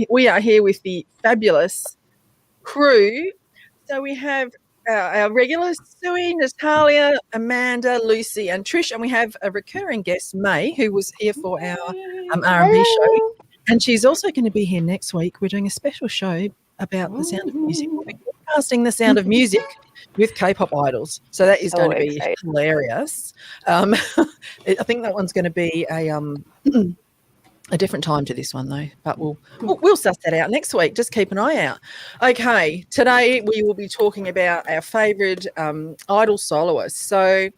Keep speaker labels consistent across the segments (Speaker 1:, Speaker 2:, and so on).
Speaker 1: we are here with the fabulous crew. So we have our regulars, Sue, Natalia, Amanda, Lucy, and Trish, and we have a recurring guest, May, who was here for our R&B show, and she's also going to be here next week. We're doing a special show about the sound of music. We'll be broadcasting the sound of music with K-pop idols, so that is going to be hilarious. I think that one's going to be a different time to this one though, but we'll suss that out next week. Just keep an eye out. Okay, today we will be talking about our favourite idol soloists. So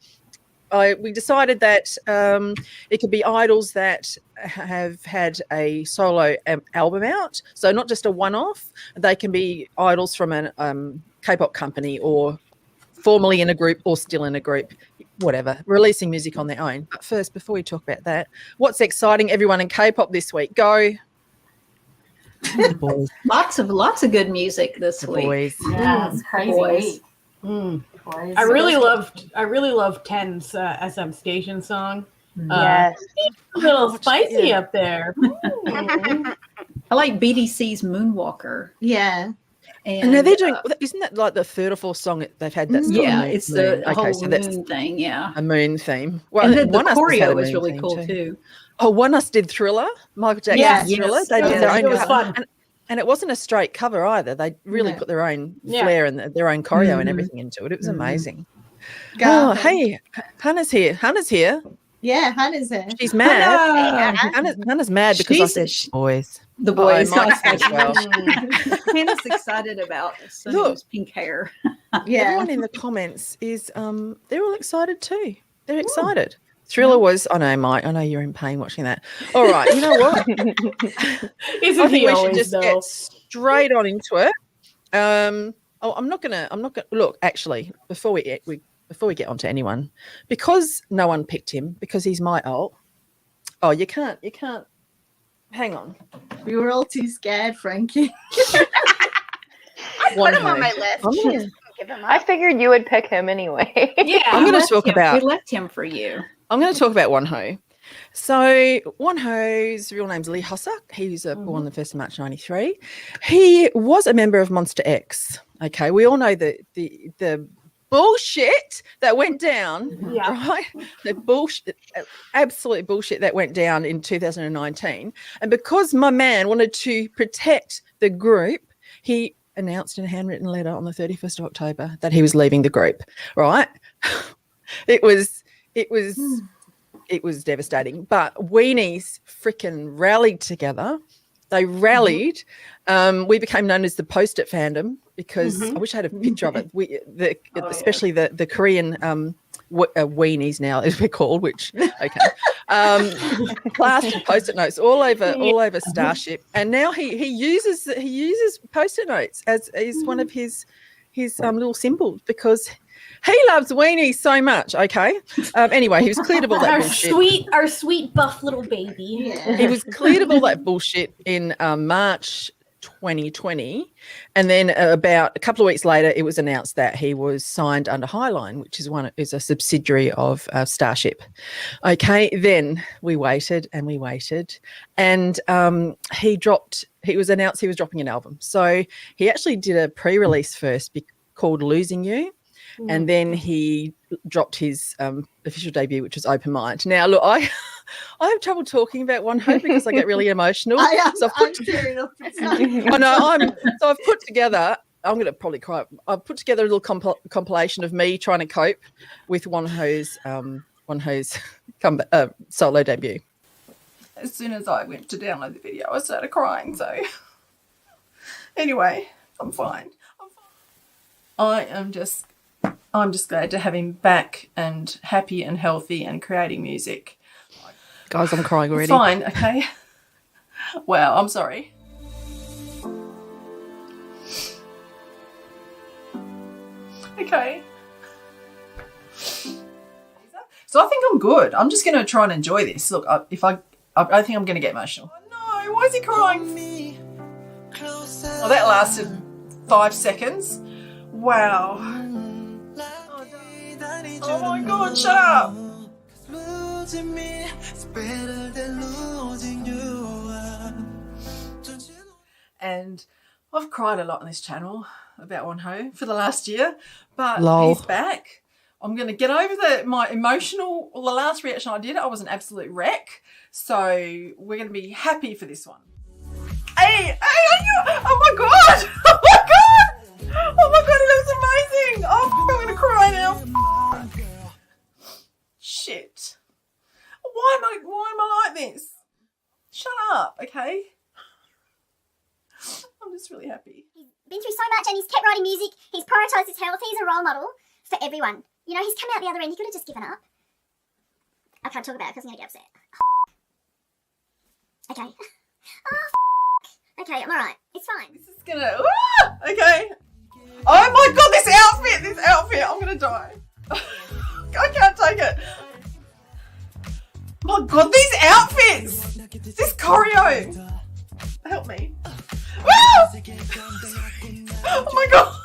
Speaker 1: we decided that it could be idols that have had a solo album out, so not just a one-off. They can be idols from a K-pop company or formerly in a group or still in a group, whatever, releasing music on their own. But first, before we talk about that, what's exciting everyone in K-pop this week? Go.
Speaker 2: Boys. Lots of good music this week.
Speaker 3: Boys.
Speaker 4: Yeah, it's crazy.
Speaker 2: Boys.
Speaker 4: Boys.
Speaker 3: I really loved Ten's SM Station song.
Speaker 4: Yes.
Speaker 3: A little spicy up there.
Speaker 2: I like BDC's Moonwalker.
Speaker 4: Yeah.
Speaker 1: And now they're doing, isn't that like the third or fourth song they've had? That's
Speaker 2: it's the whole
Speaker 1: so
Speaker 2: moon thing. Yeah,
Speaker 1: a moon theme. Well,
Speaker 2: and the choreo was really cool too.
Speaker 1: Oh, One Us did Thriller, Michael Jackson's Thriller.
Speaker 2: Yes.
Speaker 1: They did their own
Speaker 3: fun.
Speaker 1: And it wasn't a straight cover either. They really put their own flair and their own choreo and everything into it. It was amazing. Oh, hey, Hannah's here.
Speaker 4: Yeah, Hannah's here.
Speaker 1: She's mad. Hannah's mad because I said boys.
Speaker 2: The boys.
Speaker 1: Well.
Speaker 2: Hannah's excited about Sunny's pink hair.
Speaker 1: Everyone in the comments is they're all excited too. They're excited. Thriller was, I know you're in pain watching that. All right, you know what?
Speaker 3: Isn't he
Speaker 1: we should
Speaker 3: always,
Speaker 1: just
Speaker 3: though?
Speaker 1: get straight on into it. I'm not gonna look, actually, before we get onto anyone, because no one picked him, because he's my alt. Oh, you can't hang on.
Speaker 4: We were all too scared, Frankie.
Speaker 5: I put him on my list. I figured you would pick him anyway.
Speaker 3: Yeah,
Speaker 1: I'm going to talk about.
Speaker 2: We left him for you.
Speaker 1: I'm going to talk about Wonho. So Wonho's real name's Lee Hosuk. He was born the 1st of March 1993. He was a member of Monster X. Okay, we all know the bullshit that went down, right? The bullshit, absolute bullshit that went down in 2019. And because my man wanted to protect the group, he announced in a handwritten letter on the 31st of October that he was leaving the group, right? It was devastating. But Weenies freaking rallied together. They rallied. We became known as the Post-it fandom because I wish I had a picture of it. Especially the Korean weenies now, as we're called, which plastered Post-it notes all over Starship, and now he uses Post-it notes as one of his little symbols because he loves weenies so much. Okay. Anyway, he was cleared of all that bullshit.
Speaker 3: Our sweet buff little baby.
Speaker 4: Yeah.
Speaker 1: He was cleared of all that bullshit in March 2020, and then about a couple of weeks later, it was announced that he was signed under Highline, which is a subsidiary of Starship. Okay, then we waited, and He was announced he was dropping an album, so he actually did a pre-release first called "Losing You." And then he dropped his official debut, which was Open Mind. Now, look, I have trouble talking about Wonho because I get really emotional.
Speaker 4: I'm tearing up.
Speaker 1: So I've put together. I'm going to probably cry. I've put together a little compilation of me trying to cope with Wonho's solo debut. As soon as I went to download the video, I started crying. So anyway, I'm fine. I'm just glad to have him back and happy and healthy and creating music. Guys, I'm crying already. It's fine, okay? Wow, I'm sorry. Okay. So I think I'm good. I'm just going to try and enjoy this. Look, I think I'm going to get emotional. Oh no, why is he crying? Oh, that lasted 5 seconds. Wow. Oh my God, shut up. and I've cried a lot on this channel about Wonho for the last year, but
Speaker 6: Lol.
Speaker 1: he's back. I'm going to get over my emotional. Well, the last reaction I did, I was an absolute wreck. So we're going to be happy for this one. Hey, oh my God. Oh my God. Oh my God, it looks amazing. Oh, I'm going to cry now. Shit. Why am I like this? Shut up, okay? I'm just really happy.
Speaker 7: He's been through so much and he's kept writing music. He's prioritised his health. He's a role model for everyone. You know, he's come out the other end. He could have just given up. I can't talk about it because I'm going to get upset. Okay. Oh, okay, I'm alright. It's fine.
Speaker 1: This is gonna... okay. Oh my God, this outfit. I'm going to die. I can't take it. My God, these outfits. This choreo. Help me. Oh my God.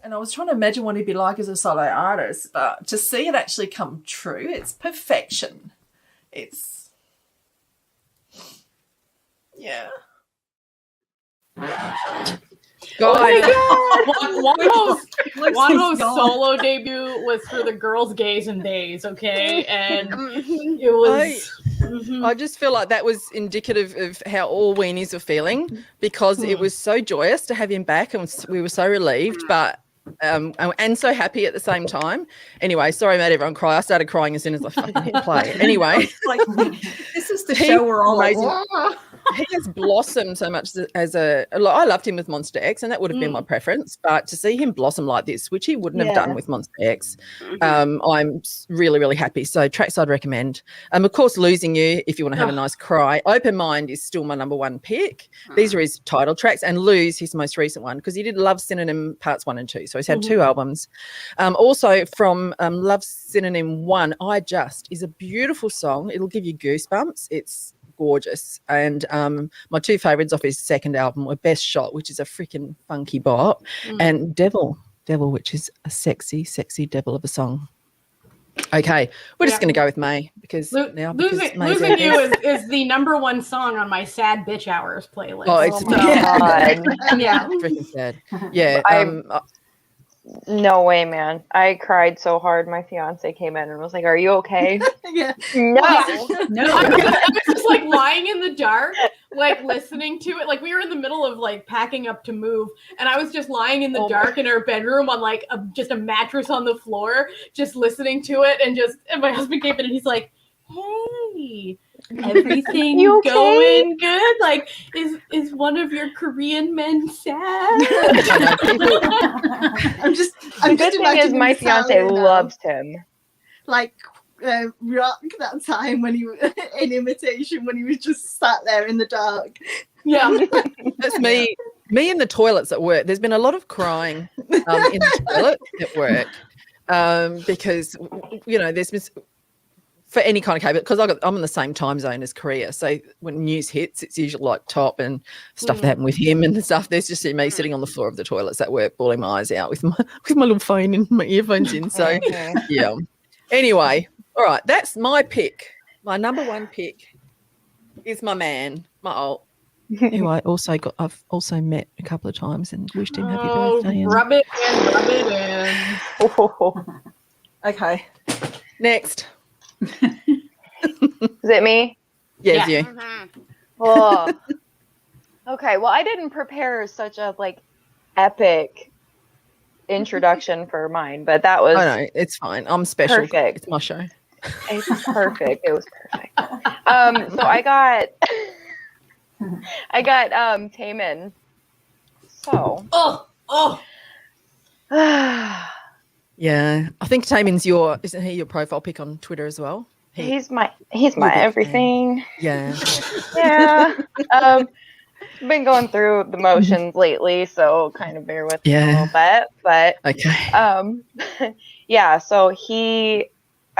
Speaker 1: And I was trying to imagine what he'd be like as a solo artist, but to see it actually come true, it's perfection. It's, yeah.
Speaker 3: Wonho's solo debut was for the Girls, Gays, and Days, okay? And it was...
Speaker 6: I just feel like that was indicative of how all weenies were feeling, because it was so joyous to have him back and we were so relieved, but and so happy at the same time. Anyway, sorry I made everyone cry. I started crying as soon as I fucking hit play. Anyway.
Speaker 2: Like, this is the show we're all like,
Speaker 6: he has blossomed so much as I loved him with Monster X, and that would have been my preference, but to see him blossom like this, which he wouldn't have done with Monster X, I'm really, really happy. So tracks I'd recommend. Of course, Losing You, if you want to have a nice cry. Open Mind is still my number one pick. These are his title tracks, and Lose, his most recent one, because he did Love Synonym Parts 1 and 2, so he's had 2 albums. Also from Love Synonym 1, I Just is a beautiful song. It'll give you goosebumps. It's gorgeous. And my 2 favorites off his second album were Best Shot, which is a freaking funky bop, and Devil, which is a sexy devil of a song. Okay, we're just going to go with May because Losing
Speaker 3: You is the number 1 song on my Sad Bitch Hours playlist.
Speaker 6: Oh, it's freaking sad. Yeah.
Speaker 5: No way, man. I cried so hard. My fiance came in and was like, "Are you okay?"
Speaker 4: Yeah.
Speaker 5: No.
Speaker 3: I was just like lying in the dark, like listening to it. Like we were in the middle of like packing up to move, and I was just lying in the dark in our bedroom on like just a mattress on the floor, just listening to it, and my husband came in and he's like, "Hey, everything
Speaker 5: okay?
Speaker 3: going good? Like, is one of your Korean men sad?"
Speaker 4: I'm just
Speaker 5: the good thing is my fiance loves him.
Speaker 4: Like Rock that time when he in Imitation when he was just sat there in the dark.
Speaker 3: Yeah,
Speaker 6: that's me in the toilets at work. There's been a lot of crying in the toilet at work because there's been. For any kind of cable, because I'm in the same time zone as Korea. So when news hits, it's usually like top and stuff that happened with him and stuff. There's just me sitting on the floor of the toilets at work, bawling my eyes out with my little phone and my earphones in. So, yeah. Anyway, all right, that's my pick. My number 1 pick is my man, my alt, who I've also met a couple of times and wished him happy birthday.
Speaker 3: Rub it in.
Speaker 6: Okay, next.
Speaker 5: Is it me?
Speaker 6: Yes,
Speaker 3: yeah.
Speaker 6: you.
Speaker 5: Oh. Okay, well, I didn't prepare such a epic introduction for mine, but that was.
Speaker 6: I know, it's fine. I'm special.
Speaker 5: Perfect.
Speaker 6: It's my show.
Speaker 5: It's perfect. It was perfect. So I got Taemin. So.
Speaker 6: Yeah, I think Taemin's isn't he your profile pic on Twitter as well?
Speaker 5: He's my everything.
Speaker 6: Yeah.
Speaker 5: Yeah. Been going through the motions lately, so kind of bear with me a little bit. But
Speaker 6: okay.
Speaker 5: Yeah, so I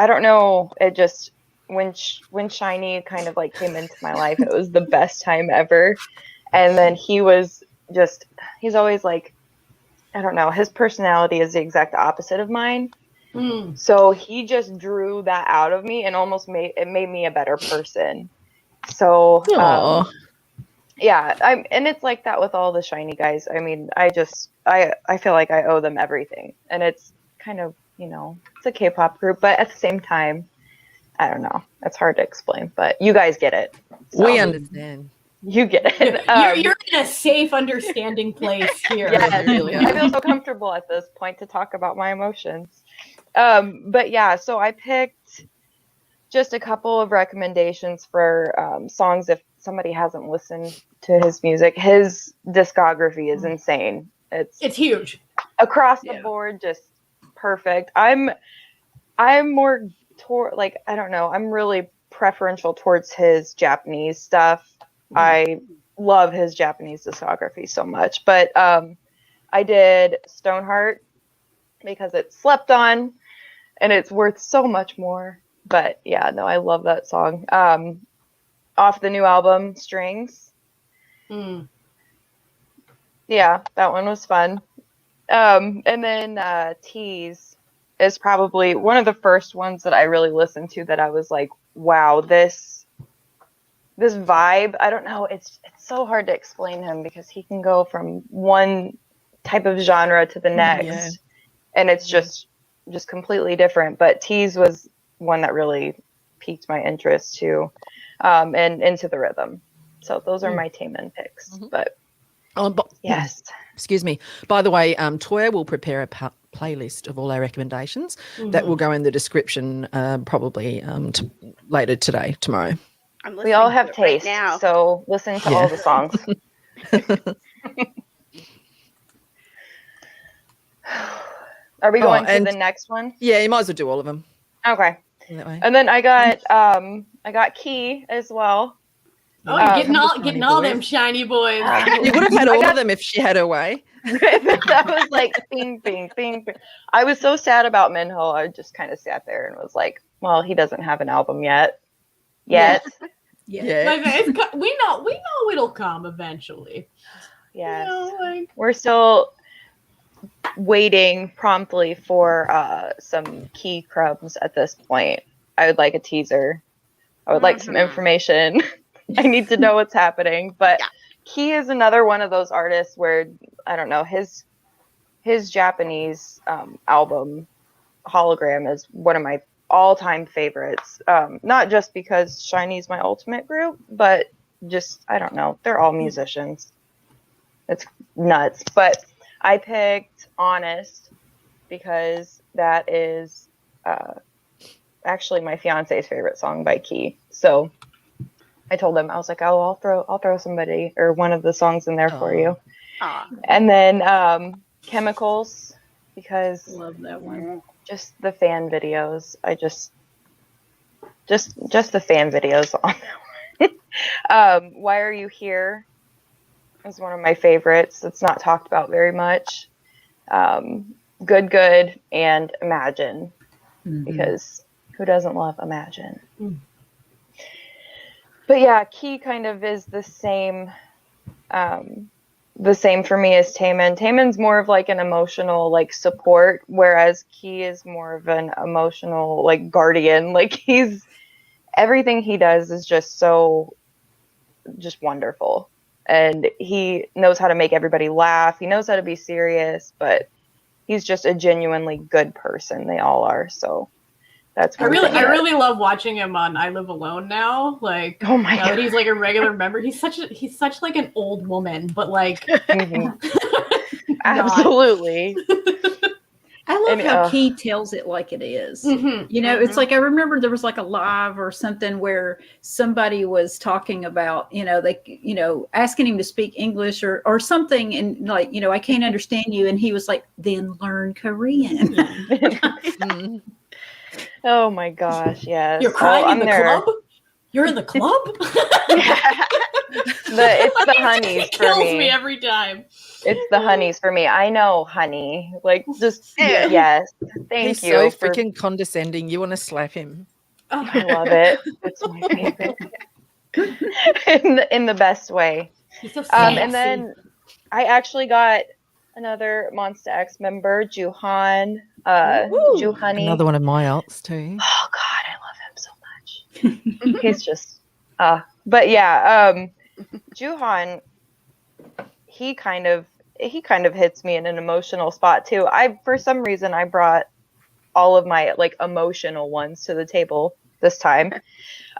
Speaker 5: don't know, it just when Shiny kind of came into my life, it was the best time ever. And then he's always I don't know, his personality is the exact opposite of mine. So he just drew that out of me and almost made me a better person. So yeah, and it's like that with all the Shiny guys. I mean, I feel like I owe them everything, and it's kind of, it's a K-pop group, but at the same time, I don't know. It's hard to explain, but you guys get it. So.
Speaker 6: We understand.
Speaker 5: You get it.
Speaker 3: You're in a safe, understanding place here.
Speaker 5: Yes,
Speaker 6: really are.
Speaker 5: I feel so comfortable at this point to talk about my emotions. But yeah, so I picked just a couple of recommendations for songs if somebody hasn't listened to his music. His discography is insane. It's
Speaker 3: huge.
Speaker 5: Across the board, just perfect. I'm more like, I don't know, I'm really preferential towards his Japanese stuff. I love his Japanese discography so much. But I did Stoneheart because it's slept on and it's worth so much more. But yeah, no, I love that song. Off the new album, Strings. Yeah, that one was fun. And then Tease is probably one of the first ones that I really listened to that I was like, wow, this vibe, I don't know, it's so hard to explain him because he can go from one type of genre to the next, and it's just completely different. But Tease was one that really piqued my interest too, and Into the Rhythm. So those are my Taemin picks. But yes,
Speaker 6: excuse me. By the way, Toya will prepare a playlist of all our recommendations that will go in the description probably later today, tomorrow.
Speaker 5: We all have taste, so listen to all the songs. Are we going to the next one?
Speaker 6: Yeah, you might as well do all of them.
Speaker 5: Okay.
Speaker 6: That way.
Speaker 5: And then I got Key as well.
Speaker 3: Oh, you're getting all them shiny boys.
Speaker 6: You would have had all of them if she had her way.
Speaker 5: That was like bing, bing, bing, bing. I was so sad about Minho. I just kind of sat there and was like, well, he doesn't have an album yet.
Speaker 6: Yeah.
Speaker 3: We know it'll come eventually.
Speaker 5: Yes. We're still waiting promptly for some key crumbs at this point. I would like a teaser. I would like some information. I need to know what's happening. But Key is another one of those artists where, I don't know, his Japanese album, Hologram, is one of my all-time favorites. Not just because Shiny's my ultimate group, but just, I don't know, they're all musicians. It's nuts. But I picked Honest because that is actually my fiance's favorite song by Key. So I told him, I was like, oh, I'll throw somebody or one of the songs in there for you. And then Chemicals, because
Speaker 2: love that one.
Speaker 5: Just the fan videos. I just the fan videos on that one. Why Are You Here is one of my favorites. It's not talked about very much. Good, and Imagine, because who doesn't love Imagine? But yeah, Key kind of is the same for me as Taemin. Taemin's more of like an emotional like support, whereas Key is more of an emotional like guardian. Like everything he does is just wonderful. And he knows how to make everybody laugh. He knows how to be serious, but he's just a genuinely good person. They all are. So that's
Speaker 3: I really love watching him on I Live Alone now. Like,
Speaker 5: oh my God,
Speaker 3: he's like a regular member. He's such like an old woman, but like
Speaker 5: absolutely.
Speaker 2: I love how Key tells it like it is. It's like I remember there was like a live or something where somebody was talking about, asking him to speak English or something, and like, I can't understand you, and he was like, then learn Korean.
Speaker 5: Oh my gosh, yes.
Speaker 3: You're crying in the club? You're in the club?
Speaker 5: It's the honeys for me.
Speaker 3: Kills me every time.
Speaker 5: It's the honeys for me. I know, honey. Like, just yes. Thank you.
Speaker 6: He's so freaking condescending. You want to slap him?
Speaker 5: Oh, I love it. It's my favorite. in the best way.
Speaker 3: He's so sassy.
Speaker 5: And then I actually got another Monsta X member, Juhan. Juhani.
Speaker 6: Another one of my alts too.
Speaker 5: Oh God, I love him so much. He's just but yeah, Juhan, he kind of hits me in an emotional spot too. For some reason I brought all of my like emotional ones to the table this time.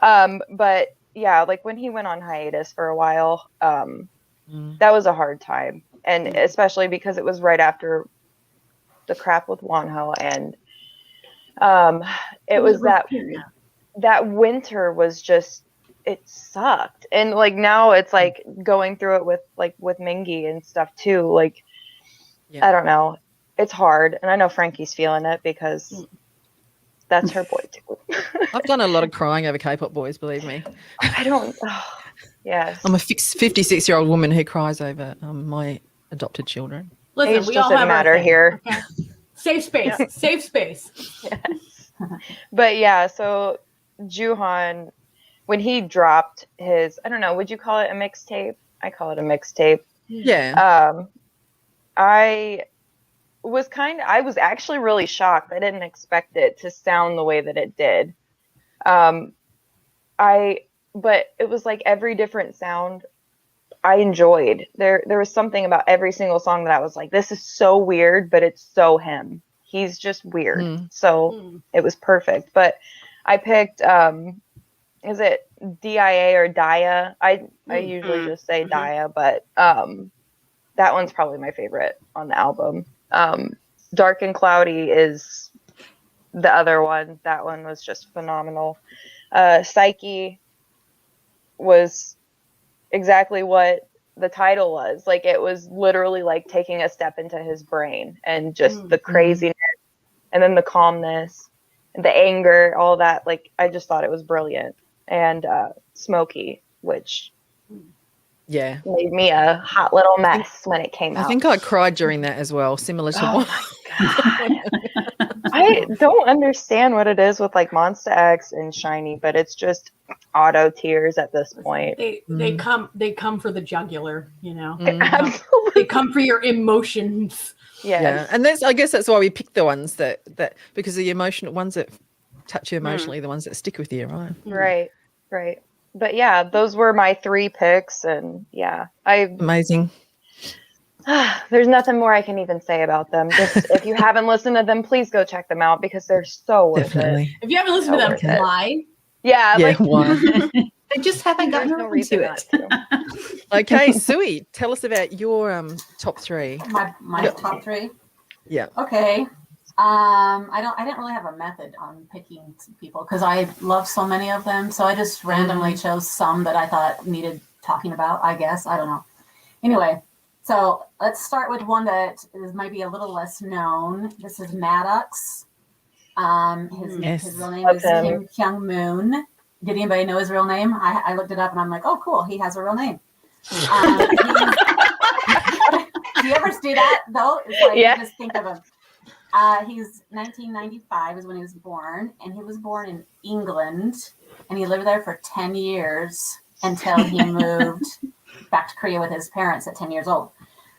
Speaker 5: But yeah, like when he went on hiatus for a while, that was a hard time. And especially because it was right after the crap with Wonho, and it was that winter was just, it sucked. And like now it's like going through it with Mingy and stuff too. Like, I don't know. It's hard. And I know Frankie's feeling it because that's her boy too.
Speaker 6: I've done a lot of crying over K-pop boys, believe me.
Speaker 5: Yes.
Speaker 6: I'm a 56-year-old woman who cries over my adopted children.
Speaker 3: Listen,
Speaker 5: Age
Speaker 3: we all
Speaker 5: doesn't
Speaker 3: have
Speaker 5: matter here.
Speaker 3: Okay? Safe space. Safe space.
Speaker 5: Yes. But yeah, so Juhan, when he dropped his, I don't know, would you call it a mixtape? I call it a mixtape.
Speaker 6: Yeah.
Speaker 5: I was actually really shocked. I didn't expect it to sound the way that it did. But it was like every different sound I enjoyed. There was something about every single song that I was like, this is so weird, but it's so him. He's just weird. So it was perfect. But I picked, is it DIA or Dia? I usually just say Dia, but that one's probably my favorite on the album. Dark and Cloudy is the other one. That one was just phenomenal. Psyche was exactly what the title was. Like, it was literally like taking a step into his brain, and just the craziness and then the calmness and the anger, all that. Like, I just thought it was brilliant. And Smokey, which made me a hot little mess when it came out.
Speaker 6: I think I cried during that as well, similar to one.
Speaker 5: I don't understand what it is with like Monsta X and Shiny, but it's just auto tears at this point.
Speaker 3: They come for the jugular, you know.
Speaker 5: Absolutely.
Speaker 3: They come for your emotions.
Speaker 5: Yes.
Speaker 6: Yeah, and I guess that's why we pick the ones that because the emotional ones that touch you emotionally, the ones that stick with you, right?
Speaker 5: Right. But yeah, those were my 3 picks, and yeah,
Speaker 6: amazing.
Speaker 5: There's nothing more I can even say about them. Just if you haven't listened to them, please go check them out because they're so worth it.
Speaker 3: If you haven't listened to them, why?
Speaker 5: Yeah, like
Speaker 6: why?
Speaker 2: They just haven't gotten
Speaker 5: no reason
Speaker 2: to
Speaker 5: not
Speaker 2: it.
Speaker 5: to.
Speaker 6: Okay, Sui, tell us about your top 3.
Speaker 8: My top 3.
Speaker 6: Yeah.
Speaker 8: Okay. I didn't really have a method on picking people because I love so many of them. So I just randomly chose some that I thought needed talking about, I guess. I don't know. Anyway, so let's start with one that might be a little less known. This is Maddox. His real name is Kim Kyung Moon. Did anybody know his real name? I looked it up and I'm like, oh, cool. He has a real name. Do you ever see that though? It's like, you just think of him. He's 1995 is when he was born, and he was born in England, and he lived there for 10 years until he moved back to Korea with his parents at 10 years old.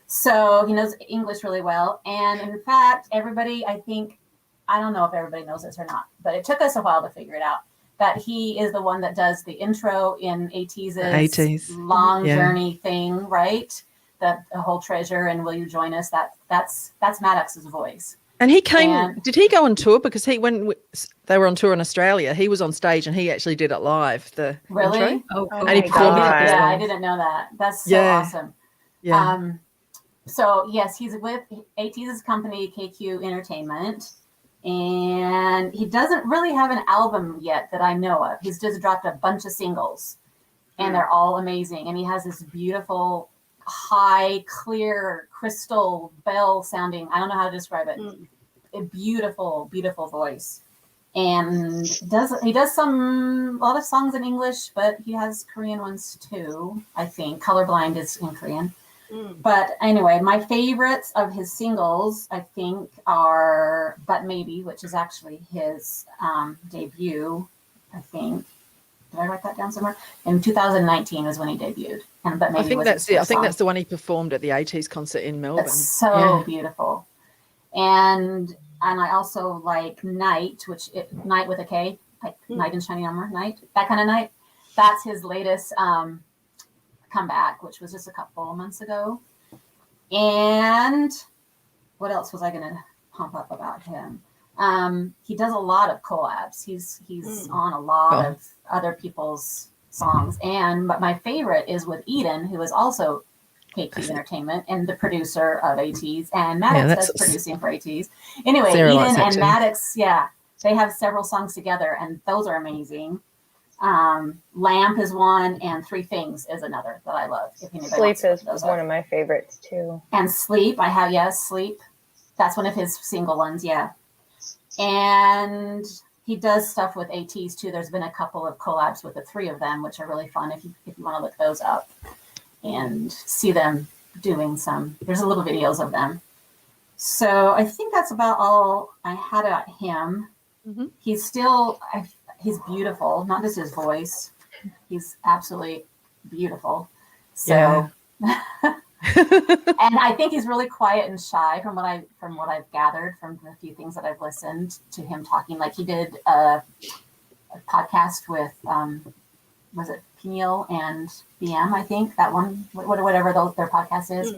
Speaker 8: So he knows English really well. And in fact, everybody, I don't know if everybody knows this or not, but it took us a while to figure it out, that he is the one that does the intro in ATEEZ's Long Journey thing, right? The whole treasure and Will You Join Us? That's Maddox's voice.
Speaker 6: And he came. Did he go on tour? Because when they were on tour in Australia, he was on stage and he actually did it live. The
Speaker 8: really?
Speaker 6: Intro.
Speaker 8: Oh,
Speaker 6: and he performed it.
Speaker 8: Yeah, I didn't know that. That's so awesome.
Speaker 6: Yeah.
Speaker 8: So yes, he's with ATEEZ's company KQ Entertainment, and he doesn't really have an album yet that I know of. He's just dropped a bunch of singles, and they're all amazing. And he has this beautiful, high, clear, crystal bell sounding. I don't know how to describe it. A beautiful, beautiful voice. And he does a lot of songs in English, but he has Korean ones too, I think. Colorblind is in Korean. But anyway, my favorites of his singles, I think, are But Maybe, which is actually his debut, I think. Did I write that down somewhere? In 2019 was when he debuted. And But Maybe
Speaker 6: I think
Speaker 8: was
Speaker 6: that's
Speaker 8: his
Speaker 6: it. I
Speaker 8: first
Speaker 6: think
Speaker 8: song.
Speaker 6: that's the one he performed at the ATEEZ concert in Melbourne.
Speaker 8: It's so beautiful. And I also like Night, Night with a K, like Night in Shining Armor, Night, that kind of night. That's his latest comeback, which was just a couple of months ago. And what else was I going to pump up about him? He does a lot of collabs. He's on a lot of other people's songs. But my favorite is with Eden, who is also KQ Entertainment and the producer of ATs, and Maddox does producing for ATs. Anyway, Sarah Eden and Maddox, they have several songs together, and those are amazing. Lamp is one, and Three Things is another that I love.
Speaker 5: Sleep is one of my favorites too.
Speaker 8: And Sleep, Sleep. That's one of his single ones, And he does stuff with ATs too. There's been a couple of collabs with the three of them, which are really fun if you want to look those up and see them doing some. There's a little videos of them. So I think that's about all I had about him. Mm-hmm. He's still, he's beautiful, not just his voice. He's absolutely beautiful. So, and I think he's really quiet and shy from what I've gathered from the few things that I've listened to him talking. Like he did a podcast with, was it Peniel and BM? I think that one, whatever their podcast is.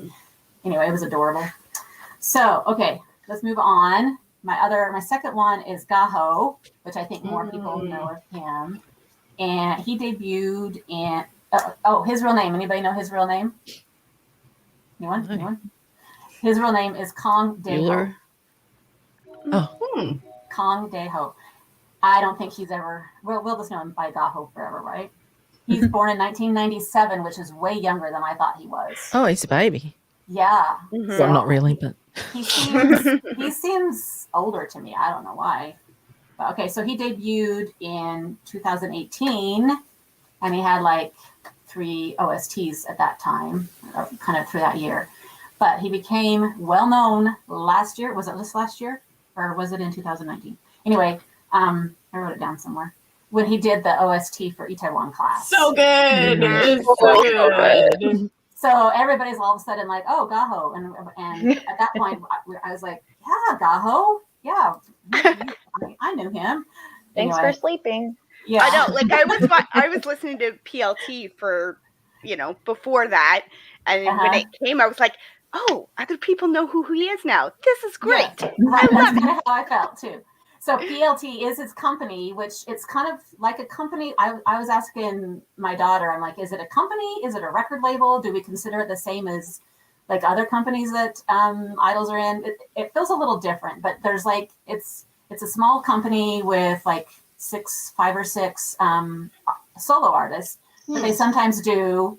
Speaker 8: Anyway, it was adorable. So, okay, let's move on. My second one is Gaho, which I think more people know of him. And he debuted in, his real name. Anybody know his real name? Anyone? His real name is Kong Daeho. Kong Daeho. I don't think he's ever, we'll just know him by Gaho forever, right? He's born in 1997, which is way younger than I thought he was.
Speaker 6: Oh, he's a baby.
Speaker 8: Yeah.
Speaker 6: Mm-hmm. Well, not really, but
Speaker 8: he seems older to me. I don't know why. But okay, so he debuted in 2018, and he had like 3 OSTs at that time, kind of through that year. But he became well known last year. Was it just last year, or was it in 2019? Anyway, I wrote it down somewhere. When he did the OST for Itaewon Class.
Speaker 3: So good. It's so good.
Speaker 8: So everybody's all of a sudden like, oh, Gaho. And at that point, I was like, yeah, Gaho. Yeah. I knew him.
Speaker 5: Thanks for sleeping.
Speaker 8: Yeah.
Speaker 9: I know. Like I was listening to PLT for, before that. And when it came, I was like, oh, other people know who he is now. This is great.
Speaker 8: Yeah. Right. That's kind of how I felt too. So PLT is his company, which it's kind of like a company. I was asking my daughter, I'm like, is it a company? Is it a record label? Do we consider it the same as like other companies that idols are in? It feels a little different, but there's like, it's a small company with like 5 or 6 solo artists, but they sometimes do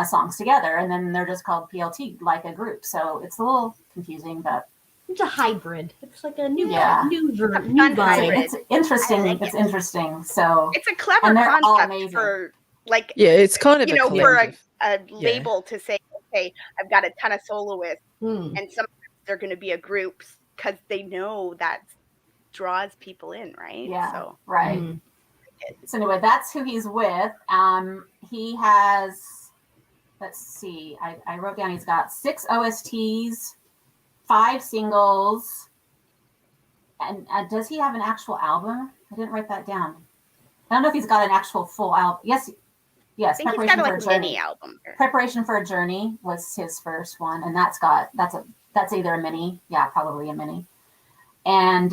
Speaker 8: songs together, and then they're just called PLT, like a group. So it's a little confusing, but
Speaker 10: it's a hybrid. It's like a new
Speaker 9: vibe.
Speaker 8: It's interesting. It's interesting. So
Speaker 9: it's a clever concept for like
Speaker 6: it's kind of
Speaker 9: for a label to say, okay, I've got a ton of soloists, and sometimes they're going to be a group because they know that draws people in, right?
Speaker 8: Yeah.
Speaker 9: So
Speaker 8: right. So anyway, that's who he's with. He has. Let's see. I wrote down. He's got 6 OSTs. 5 singles, and does he have an actual album? I didn't write that down. I don't know if he's got an actual full album. Yes.
Speaker 9: I think he's got a mini album.
Speaker 8: Preparation for a Journey was his first one, and that's either a mini, probably a mini. And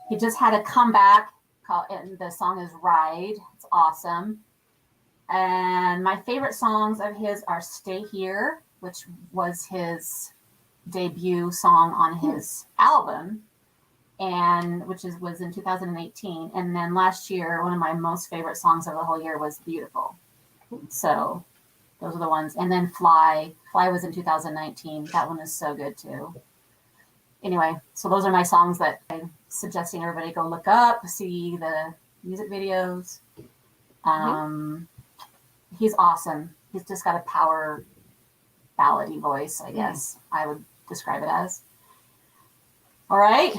Speaker 8: he just had a comeback and the song is Ride. It's awesome. And my favorite songs of his are Stay Here, which was his debut song on his album, and which was in 2018. And then last year, one of my most favorite songs of the whole year was Beautiful. So those are the ones. And then Fly was in 2019. That one is so good too. Anyway, so those are my songs that I'm suggesting everybody go look up, see the music videos. He's awesome. He's just got a power ballady voice, I guess I would describe it as. All right.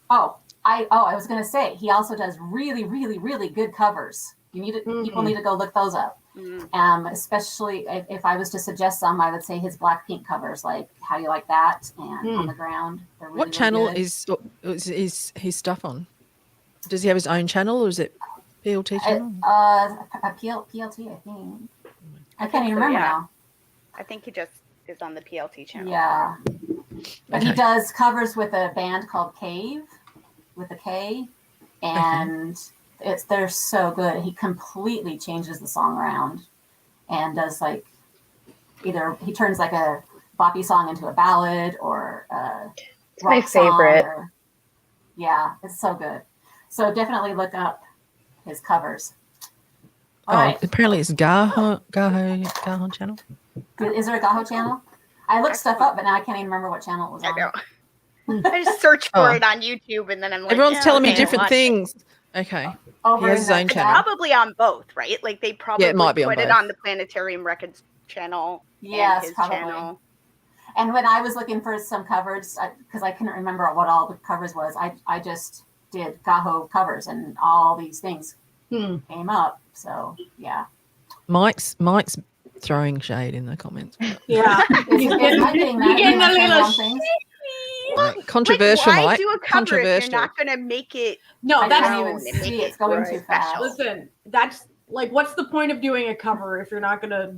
Speaker 8: I was going to say, he also does really, really, really good covers. People need to go look those up. Especially if I was to suggest some, I would say his Blackpink covers, like How You Like That and On the Ground. They're really,
Speaker 6: what channel
Speaker 8: really
Speaker 6: is his stuff on? Does he have his own channel, or is it PLT channel?
Speaker 8: PLT, I think. I can't even remember now.
Speaker 9: I think he just is on the PLT channel.
Speaker 8: Yeah. But he does covers with a band called Cave, with a K, and they're so good. He completely changes the song around and does like either he turns like a boppy song into a ballad or a rock
Speaker 5: my favorite.
Speaker 8: song. Yeah, it's so good. So definitely look up his covers. All right.
Speaker 6: Apparently it's Gaho channel.
Speaker 8: Is there a Gaho channel? I looked stuff up, but now I can't even remember what channel it was on.
Speaker 9: I know. I just searched for it on YouTube, and then I'm like,
Speaker 6: everyone's telling me different things. Okay.
Speaker 8: Over
Speaker 6: he has his own channel.
Speaker 9: Probably on both, right? Like they probably
Speaker 6: it might be
Speaker 9: put
Speaker 6: on
Speaker 9: it
Speaker 6: both.
Speaker 9: on the Planetarium Records channel.
Speaker 8: Yes,
Speaker 9: and his
Speaker 8: probably.
Speaker 9: channel.
Speaker 8: And when I was looking for some covers, because I couldn't remember what all the covers was, I just did Gaho covers, and all these things came up. So yeah.
Speaker 6: Mike's throwing shade in the comments.
Speaker 8: Yeah. Is Mike getting mad at me for things?
Speaker 6: Controversial,
Speaker 9: like, why
Speaker 6: Mike.
Speaker 9: do a cover
Speaker 6: Controversial.
Speaker 9: if you're not going to make it?
Speaker 3: No,
Speaker 8: that's
Speaker 3: known
Speaker 8: even see. It's going too fast.
Speaker 3: Listen, that's like, what's the point of doing a cover if you're not going to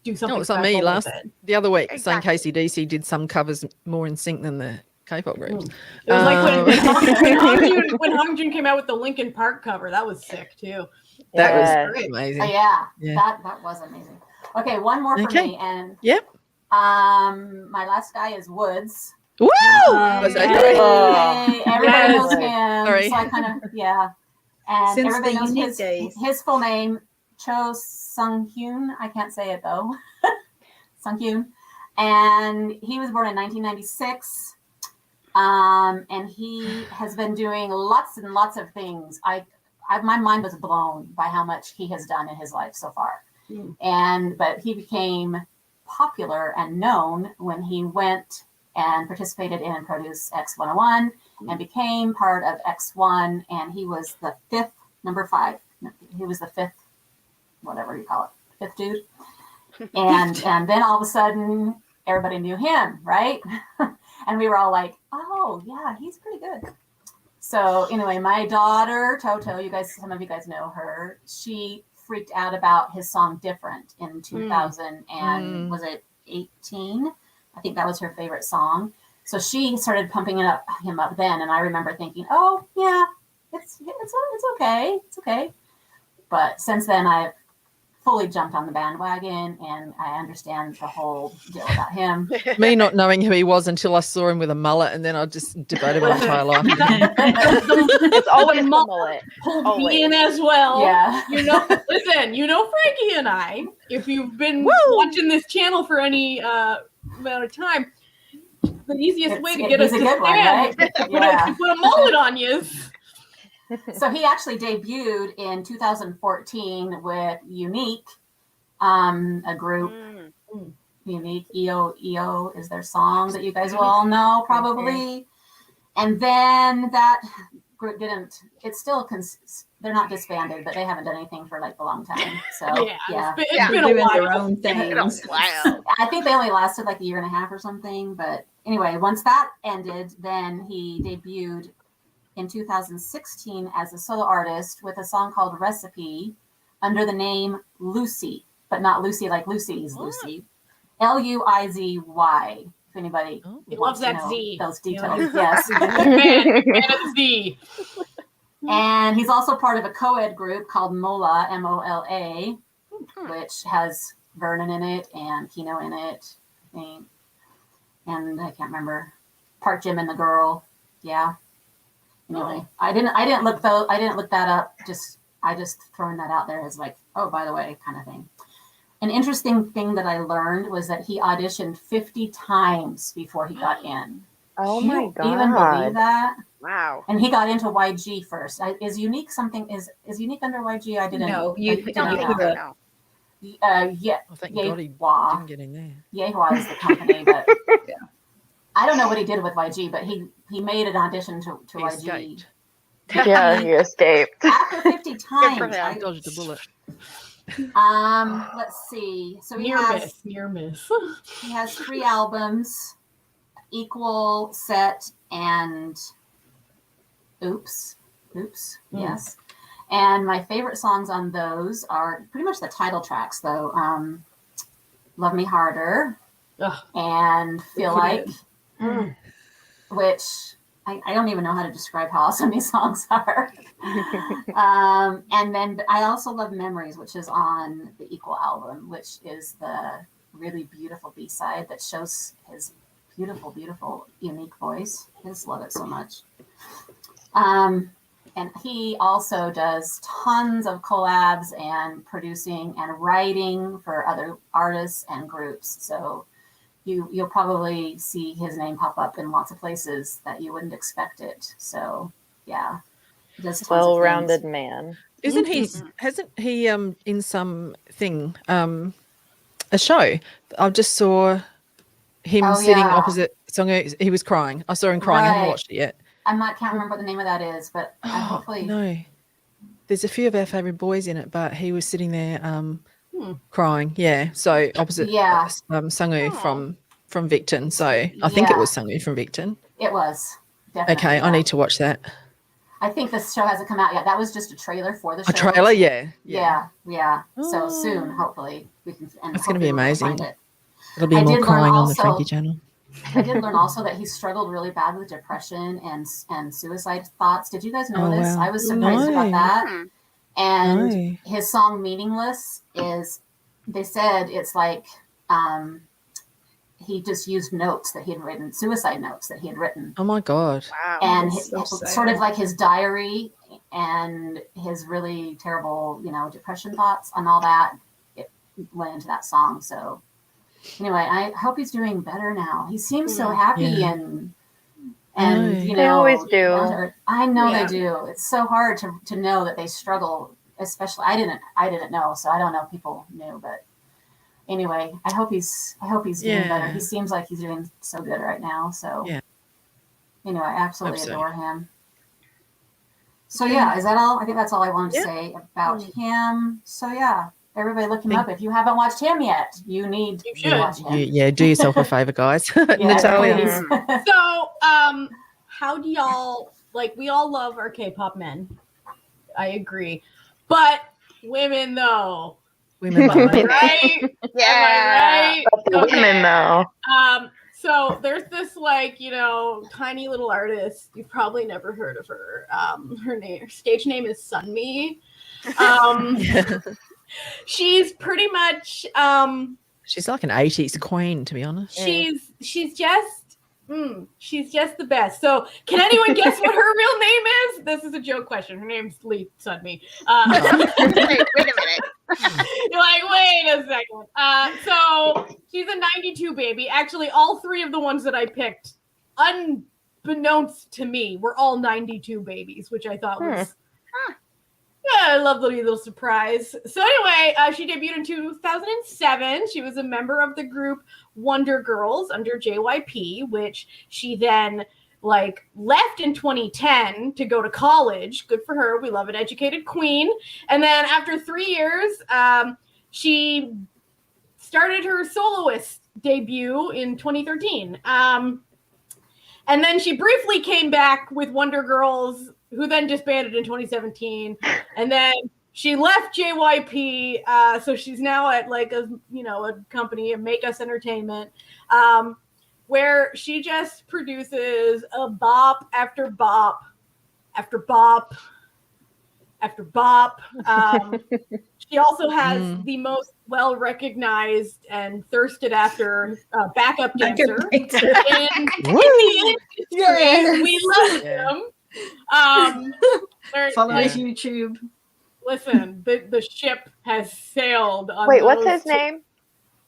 Speaker 3: do something?
Speaker 6: No, it's on me the other week. Saying Casey DC did some covers more in sync than the K-pop groups.
Speaker 3: It was like when Hangjun came out with the Linkin Park cover. That was sick too.
Speaker 6: That was great. Amazing.
Speaker 8: Yeah. That was amazing. Okay, one more for me, and my last guy is Woods.
Speaker 6: Woo!
Speaker 8: Everybody knows him.
Speaker 6: Sorry.
Speaker 8: So I kind of and
Speaker 2: Since
Speaker 8: everybody
Speaker 2: the
Speaker 8: knows
Speaker 2: unique days.
Speaker 8: his full name, Cho Sung-hyun. I can't say it though. Sung-hyun, and he was born in 1996. And he has been doing lots and lots of things. My mind was blown by how much he has done in his life so far. But he became popular and known when he went and participated in and produced X101 and became part of X1. And he was the number 5. He was the 5th, whatever you call it, 5th dude. And then all of a sudden, everybody knew him, right? And we were all like, oh, yeah, he's pretty good. So anyway, my daughter, Toto, some of you guys know her. She freaked out about his song Different in 2000 and was it 18? I think that was her favorite song. So she started pumping him up then. And I remember thinking, oh, yeah, it's okay. It's okay. But since then, I've fully jumped on the bandwagon, and I understand the whole deal about him.
Speaker 6: Me not knowing who he was until I saw him with a mullet, and then I just devoted my entire life.
Speaker 5: It's always the mullet.
Speaker 3: Pulled me in as well.
Speaker 8: Yeah.
Speaker 3: Listen, Frankie and I, if you've been watching this channel for any amount of time, the easiest way to get us to stand
Speaker 8: right?
Speaker 3: is to put a mullet on you.
Speaker 8: So he actually debuted in 2014 with Unique, a group. Unique, EO is their song that you guys will all know probably. And then that group it's still, they're not disbanded, but they haven't done anything for like a long time. So
Speaker 3: it's been a while.
Speaker 2: Their own things.
Speaker 8: I think they only lasted like a year and a half or something. But anyway, once that ended, then he debuted in 2016 as a solo artist with a song called Recipe under the name Lucy, but not Lucy like Lucy's Lucy. Luizy. If anybody
Speaker 3: loves that
Speaker 8: know
Speaker 3: Z.
Speaker 8: Those details. Yes.
Speaker 3: Man of Z.
Speaker 8: And he's also part of a co-ed group called MOLA, MOLA, which has Vernon in it and Kino in it. And I can't remember. Park Jim and the Girl. Yeah. Anyway, I didn't look that up. I just throwing that out there as like, oh, by the way, kind of thing. An interesting thing that I learned was that he auditioned 50 times before he got in.
Speaker 5: Oh
Speaker 8: Can
Speaker 5: my
Speaker 8: you
Speaker 5: god!
Speaker 8: even believe that?
Speaker 9: Wow.
Speaker 8: And he got into YG first. Is Unique something? Is Unique under YG? I didn't know.
Speaker 2: You
Speaker 8: don't
Speaker 2: know.
Speaker 8: Yeah.
Speaker 6: I thank God he
Speaker 8: Yehua.
Speaker 6: didn't get in there.
Speaker 8: Yehua is the company, but I don't know what he did with YG, but he made an audition to
Speaker 6: He
Speaker 8: YG.
Speaker 6: escaped.
Speaker 5: Yeah, he escaped.
Speaker 8: After 50 times.
Speaker 6: I dodged a bullet.
Speaker 8: Let's see. So he
Speaker 3: Near miss.
Speaker 8: He has 3 albums, Equal, Set, and Oops. Yes. And my favorite songs on those are pretty much the title tracks, though. Love Me Harder and Feel Like, which I don't even know how to describe how awesome these songs are. And then I also love Memories, which is on the Equal album, which is the really beautiful B-side that shows his beautiful, beautiful, unique voice. I just love it so much. And he also does tons of collabs and producing and writing for other artists and groups. So you'll probably see his name pop up in lots of places that you wouldn't expect it. So yeah, he does tons
Speaker 5: well-rounded
Speaker 8: of things.
Speaker 5: man.
Speaker 6: Isn't he? Hasn't he in something a show? I just saw him sitting opposite Songu. He was crying. I saw him crying. I haven't watched it yet.
Speaker 8: Can't remember what the name of that is, but hopefully
Speaker 6: no. There's a few of our favorite boys in it, but he was sitting there crying. Yeah. So opposite Sungu from Victon. So I think it was Sungu from Victon.
Speaker 8: It was. Definitely,
Speaker 6: okay, I need to watch that.
Speaker 8: I think the show hasn't come out yet. That was just a trailer for the show.
Speaker 6: A trailer, yeah.
Speaker 8: So soon, hopefully, we can.
Speaker 6: It's going to be amazing. It'll be
Speaker 8: I
Speaker 6: more crying on the Frankie channel.
Speaker 8: I did learn also that he struggled really bad with depression and suicide thoughts. Did you guys know this?
Speaker 6: Wow.
Speaker 8: I was surprised about that. And his song "Meaningless" is, they said it's like he just used notes that he had written, suicide notes that he had written.
Speaker 6: Oh my God!
Speaker 9: Wow.
Speaker 8: And sort of like his diary and his really terrible, depression thoughts and all that. It went into that song. So. Anyway, I hope he's doing better now. He seems so happy and
Speaker 5: they always do.
Speaker 8: I know they do. It's so hard to know that they struggle. Especially, I didn't know, so I don't know if people knew. But anyway, I hope he's doing better. He seems like he's doing so good right now. So I absolutely adore him. So is that all? I think that's all I wanted to say about him. So everybody look him up. If you haven't watched him yet, you need to watch him.
Speaker 6: Do yourself a favor, guys. Natalia.
Speaker 3: So, how do y'all, we all love our K-pop men. I agree. But women, though.
Speaker 6: Women,
Speaker 3: am I right?
Speaker 9: Yeah.
Speaker 3: Am I right?
Speaker 5: Women, though.
Speaker 3: So there's this tiny little artist. You've probably never heard of her. Her stage name is Sunmi. She's pretty much
Speaker 6: she's like an 80s queen, to be honest.
Speaker 3: She's just the best. So can anyone guess what her real name is? This is a joke question. Her name's Lee Sunmi.
Speaker 9: Wait a minute.
Speaker 3: You're like, wait a second. So she's a 92 baby. Actually, all three of the ones that I picked, unbeknownst to me, were all 92 babies, which I thought was I love the little surprise. So anyway, she debuted in 2007. She was a member of the group Wonder Girls under JYP, which she then left in 2010 to go to college. Good for her. We love an educated queen. And then after 3 years, she started her soloist debut in 2013. And then she briefly came back with Wonder Girls, who then disbanded in 2017, and then she left JYP. So she's now at a company, a Make Us Entertainment, where she just produces a bop after bop after bop after bop. She also has the most well-recognized and thirsted after backup dancer in the industry. We love him.
Speaker 4: Follow his YouTube.
Speaker 3: Listen, the ship has sailed on
Speaker 5: what's his name?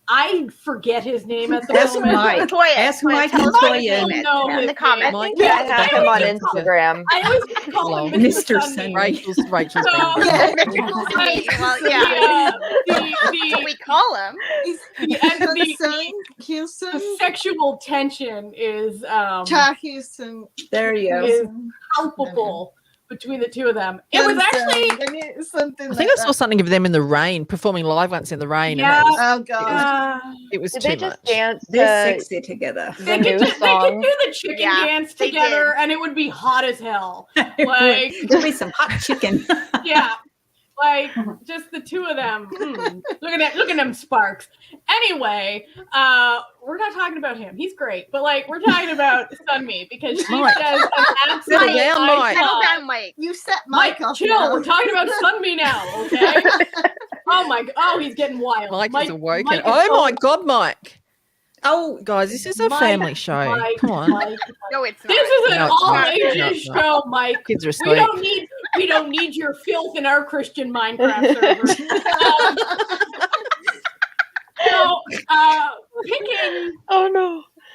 Speaker 3: I forget his name at the
Speaker 2: Ask
Speaker 3: moment.
Speaker 2: Mike. Ask Mike Montoya
Speaker 9: in the comments.
Speaker 5: I have him on Instagram.
Speaker 3: I always call him Mr. Sunny.
Speaker 6: Rachel's
Speaker 9: What we call him.
Speaker 3: The sexual tension is
Speaker 4: Cha Houston.
Speaker 2: There you go.
Speaker 3: Is palpable between the two of them. It was actually
Speaker 4: something.
Speaker 6: I think I saw something of them in the rain, performing live once in the rain.
Speaker 3: Yeah.
Speaker 4: Oh god.
Speaker 6: It was
Speaker 5: Did
Speaker 6: too
Speaker 5: they just
Speaker 6: much.
Speaker 5: dance
Speaker 2: They're sexy together.
Speaker 3: They could do the chicken dance
Speaker 9: they
Speaker 3: together,
Speaker 9: did.
Speaker 3: and it would be hot as hell. Like
Speaker 2: there'll be some hot chicken.
Speaker 3: yeah, like just the two of them. Look at them sparks. Anyway, we're not talking about him. He's great, but like we're talking about Sunmi because she
Speaker 6: Mike.
Speaker 3: does an absolute.
Speaker 6: Settle down, Mike.
Speaker 9: Settle down, Mike.
Speaker 4: You set Mike off.
Speaker 3: Chill.
Speaker 4: now.
Speaker 3: We're talking about Sunmi now, okay? Oh my god! Oh, he's getting wild.
Speaker 6: Mike is awoken.
Speaker 3: Mike is
Speaker 6: Oh my God, Mike.
Speaker 2: Oh,
Speaker 6: Guys, this is a family show. Come on.
Speaker 9: No, it's not.
Speaker 3: This is an
Speaker 6: No, it's
Speaker 3: all
Speaker 6: not.
Speaker 3: ages
Speaker 6: No, it's not.
Speaker 3: show, Mike.
Speaker 6: Kids are
Speaker 3: We
Speaker 6: asleep.
Speaker 3: don't need your filth in our Christian Minecraft server.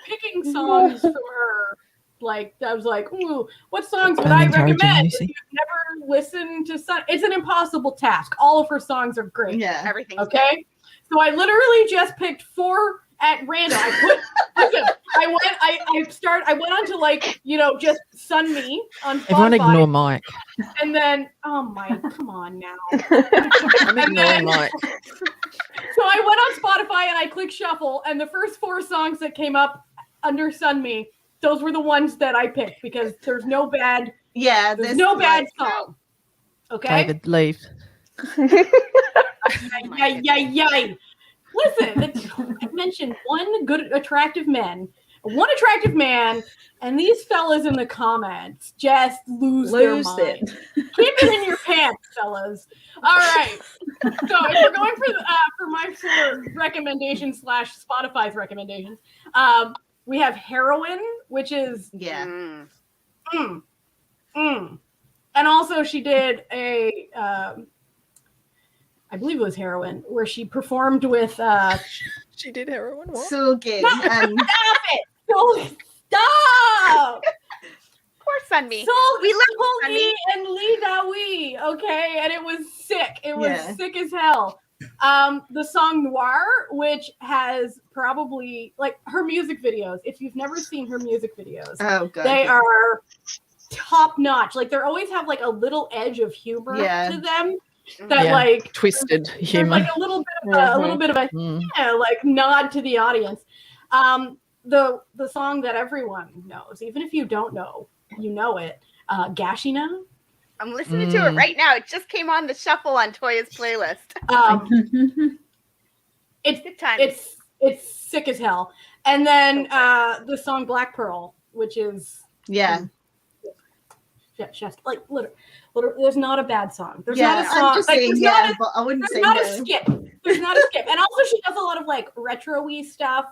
Speaker 3: Picking songs from her. Like I was like, ooh, what songs would I recommend? If you've never listened to it's an impossible task. All of her songs are great.
Speaker 4: Yeah.
Speaker 9: Everything's
Speaker 3: Okay. So I literally just picked 4 at random. I went on to like, just Sunmi on Spotify.
Speaker 6: Everyone ignore Mike.
Speaker 3: And then, oh Mike, come on now.
Speaker 6: I'm ignoring Mike.
Speaker 3: So I went on Spotify and I clicked shuffle, and the first 4 songs that came up under Sunmi, those were the ones that I picked because there's no bad.
Speaker 4: Yeah,
Speaker 3: there's no bad song. Okay.
Speaker 6: David, leave.
Speaker 3: Yay. Listen, I mentioned one attractive man, and these fellas in the comments just lose their mind. Keep it in your pants, fellas. All right. So if we're going for my 4 recommendations / Spotify's recommendations, we have Heroin, which is and also she did a I believe it was Heroin, where she performed with
Speaker 6: she did Heroin. What?
Speaker 4: Sulgin and
Speaker 3: stop it! Stop!
Speaker 9: Poor Sunmi.
Speaker 3: We love Sunmi and Lee Dawi, okay? And it was sick. It was sick as hell. The song Noir, which has probably like her music videos. If you've never seen her music videos, they are top notch. Like they always have like a little edge of humor to them. That like
Speaker 6: twisted humor,
Speaker 3: like a little bit of a like nod to the audience. The song that everyone knows, even if you don't know, you know it. Gashina.
Speaker 9: I'm listening to it right now. It just came on the shuffle on Toya's playlist.
Speaker 3: It's
Speaker 9: good time.
Speaker 3: It's sick as hell. And then the song Black Pearl, which is just like literally, there's not a bad song. There's not a song.
Speaker 4: I'm just saying but I wouldn't say
Speaker 3: not a skip. There's not a skip. And also she does a lot of like retro-y stuff.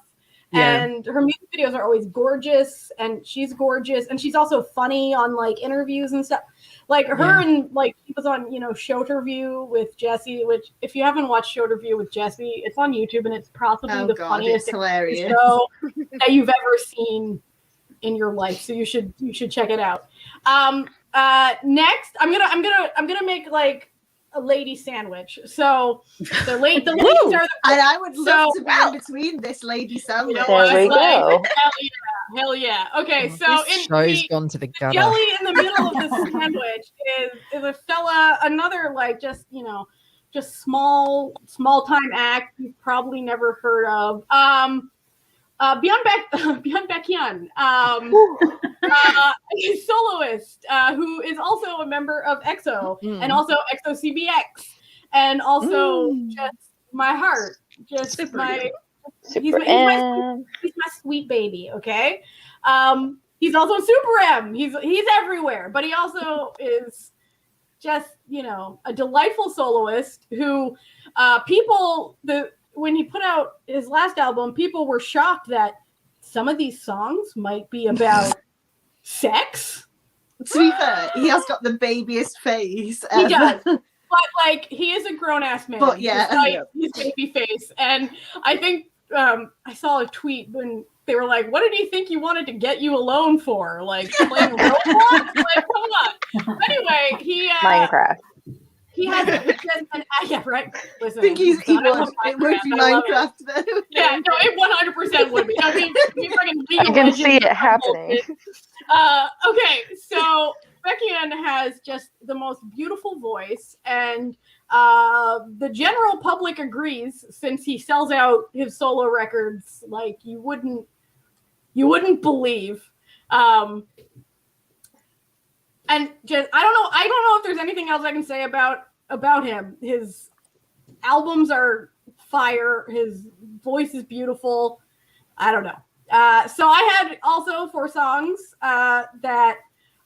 Speaker 3: And her music videos are always gorgeous, and she's gorgeous, and she's also funny on like interviews and stuff. Like her and like she was on, Shoterview with Jesse, which if you haven't watched Shoterview with Jesse, it's on YouTube and it's probably the funniest show that you've ever seen in your life. So you should check it out. Next, I'm gonna make like a lady sandwich. So the ladies are the
Speaker 4: and I would love to be in between this lady sandwich.
Speaker 5: There we go.
Speaker 3: Hell yeah. Okay, so
Speaker 6: this show's gone to the gutter.
Speaker 3: jelly in the middle of the sandwich is a fella, another like just small time act you've probably never heard of. Beyond Baekhyun, he's Soloist, who is also a member of EXO and also EXO CBX, and also just my heart, just he's my sweet baby. Okay, he's also Super M. He's everywhere, but he also is just a delightful soloist who when he put out his last album, people were shocked that some of these songs might be about sex.
Speaker 4: To be fair, he has got the babiest face.
Speaker 3: He does. But like he is a grown-ass man.
Speaker 4: But yeah.
Speaker 3: His baby face. And I think I saw a tweet when they were like, what did he think you wanted to get you alone for? Like playing Roblox? Like, come on. Anyway,
Speaker 5: Minecraft.
Speaker 3: He has right. Listen,
Speaker 4: I think it would be Minecraft then.
Speaker 3: Yeah, no, it 100% would be. I mean,
Speaker 5: I can see it happening.
Speaker 3: Okay, so Baekhyun has just the most beautiful voice, and the general public agrees, since he sells out his solo records like you wouldn't believe. And just I don't know if there's anything else I can say about him. His albums are fire. His voice is beautiful. I don't know. So I had also 4 songs that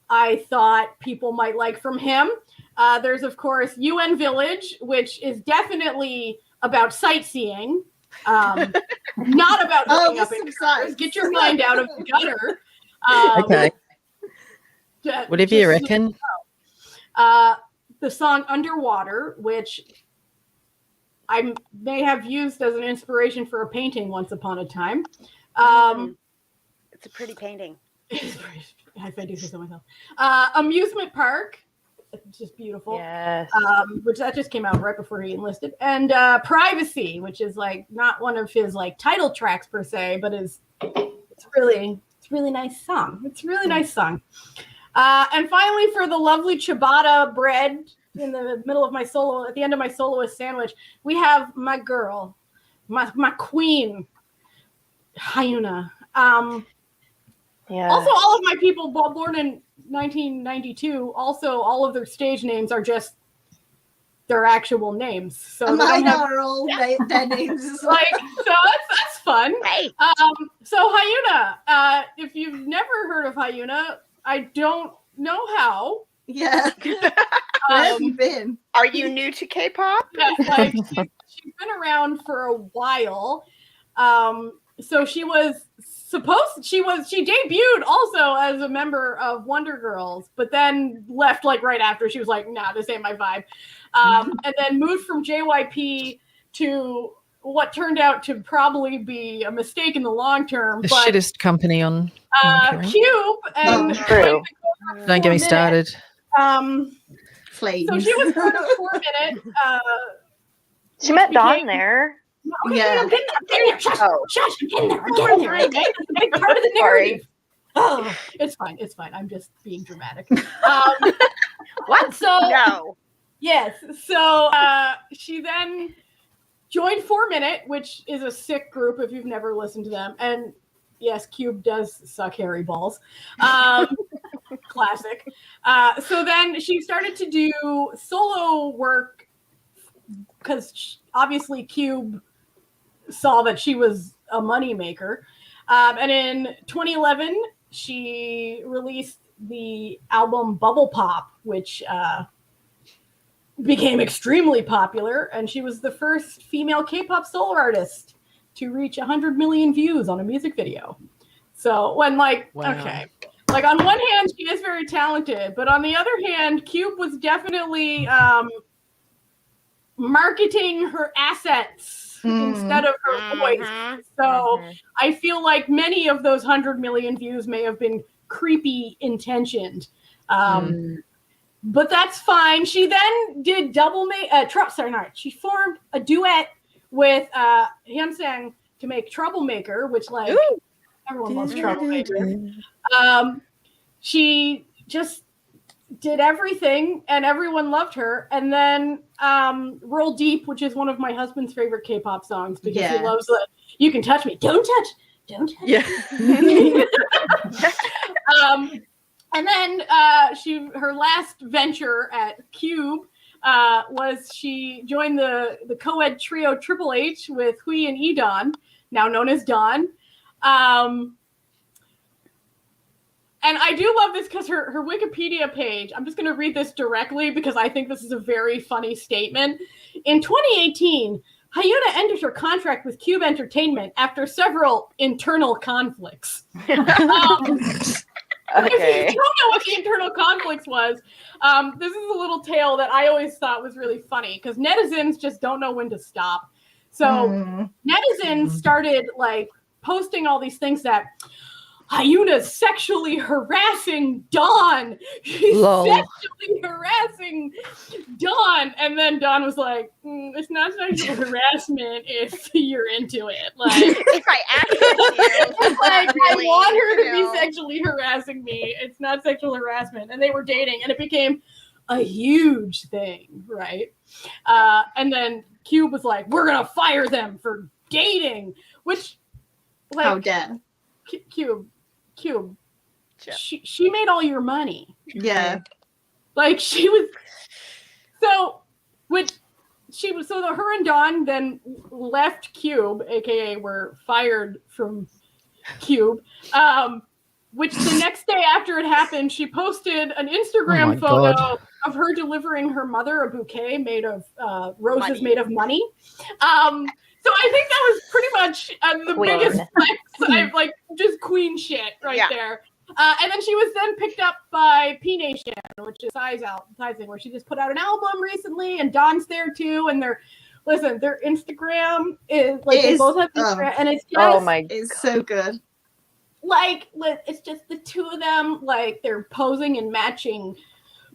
Speaker 3: I thought people might like from him. There's, of course, UN Village, which is definitely about sightseeing, not about hooking up in cars. Get your mind out of the gutter.
Speaker 6: Okay. Whatever you reckon.
Speaker 3: The song Underwater, which I may have used as an inspiration for a painting once upon a time.
Speaker 9: It's a pretty painting.
Speaker 3: If I do say so myself. Amusement Park, just beautiful.
Speaker 5: Yes.
Speaker 3: Which that just came out right before he enlisted. And Privacy, which is like not one of his like title tracks per se, but it's really nice song. It's a really nice song. And finally, for the lovely ciabatta bread in the middle of my solo, at the end of my soloist sandwich, we have my girl, my queen, Hyuna. Also, all of my people born in 1992, also all of their stage names are just their actual names. So
Speaker 4: mine are all their names.
Speaker 3: Like, so that's fun.
Speaker 9: Hey.
Speaker 3: So Hyuna, if you've never heard of Hyuna, I don't know how.
Speaker 4: Yeah. Where have you been?
Speaker 9: Are you new to K-pop?
Speaker 3: Yeah, like she's been around for a while. So she debuted also as a member of Wonder Girls, but then left like right after. She was like, nah, this ain't my vibe. And then moved from JYP to what turned out to probably be a mistake in the long term.
Speaker 6: The shittest company on
Speaker 3: Cube. And
Speaker 5: true.
Speaker 6: Don't get me started.
Speaker 4: Flames.
Speaker 3: So she was part of 4 Minute.
Speaker 5: She met Dawn there.
Speaker 3: Okay,
Speaker 4: Yeah.
Speaker 3: I'm getting there. Shush, I'm getting there. I'm getting there. Okay? It's a big part of the narrative. Oh, it's fine. It's fine. I'm just being dramatic.
Speaker 9: What?
Speaker 3: So
Speaker 9: No.
Speaker 3: yes. So she then joined 4 Minute, which is a sick group if you've never listened to them. And yes, Cube does suck hairy balls. Classic. So then she started to do solo work because obviously Cube saw that she was a moneymaker. And in 2011, she released the album Bubble Pop, which became extremely popular. And she was the first female K-pop solo artist to reach 100 million views on a music video. So when okay. Like on one hand, she is very talented, but on the other hand, Cube was definitely marketing her assets instead of her voice. So I feel like many of those 100 million views may have been creepy intentioned. But that's fine. She then did she formed a duet with Hyunsang to make Troublemaker, which everyone loves Troublemaker. She just did everything and everyone loved her. And then Roll Deep, which is one of my husband's favorite K-pop songs because he loves the "You Can Touch Me, Don't Touch."
Speaker 6: Yeah.
Speaker 3: And then her last venture at Cube was she joined the co-ed trio Triple H with Hui and Edon, now known as Dawn. And I do love this because her Wikipedia page, I'm just going to read this directly because I think this is a very funny statement. In 2018, Hyuna ended her contract with Cube Entertainment after several internal conflicts.
Speaker 5: Okay.
Speaker 3: If you don't know what the internal conflicts was, this is a little tale that I always thought was really funny because netizens just don't know when to stop. So netizens started posting all these things that Hyuna's sexually harassing Dawn. She's sexually harassing Dawn. And then Dawn was like, it's not sexual harassment if you're into it. Like,
Speaker 9: if I ask you,
Speaker 3: I want her to be sexually harassing me. It's not sexual harassment. And they were dating, and it became a huge thing, right? And then Cube was like, we're gonna fire them for dating, which, like,
Speaker 4: how dare
Speaker 3: Cube, she made all your money.
Speaker 4: Yeah.
Speaker 3: Like, she was so her and Dawn then left Cube, aka were fired from Cube. Which the next day after it happened, she posted an Instagram photo of her delivering her mother a bouquet made of roses made of money. So I think that was pretty much the biggest flex. I've like just queen shit right there. And then she was then picked up by P Nation, which is Sizing, where she just put out an album recently, and Dawn's there too. And their Instagram is like they both have Instagram, and it's just
Speaker 4: it's so good.
Speaker 3: Like, it's just the two of them, like, they're posing in matching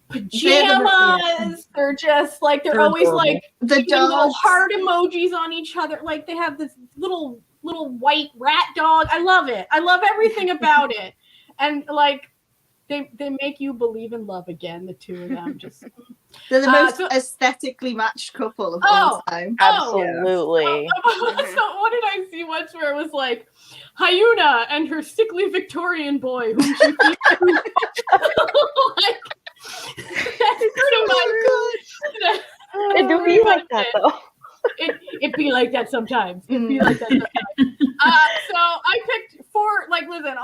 Speaker 3: pajamas. They're just like, they're always adorable. Like
Speaker 4: the
Speaker 3: little heart emojis on each other. Like, they have this little white rat dog. I love it. I love everything about it. And like, they make you believe in love again. The two of them just.
Speaker 4: They're the most aesthetically matched couple of all time.
Speaker 5: Absolutely.
Speaker 3: So what did I see once where it was like Hyuna and her sickly Victorian boy whom she like, that's pretty much.
Speaker 5: It do be like that though.
Speaker 3: It be like that sometimes. It be like that sometimes. So I picked 4. Like, listen,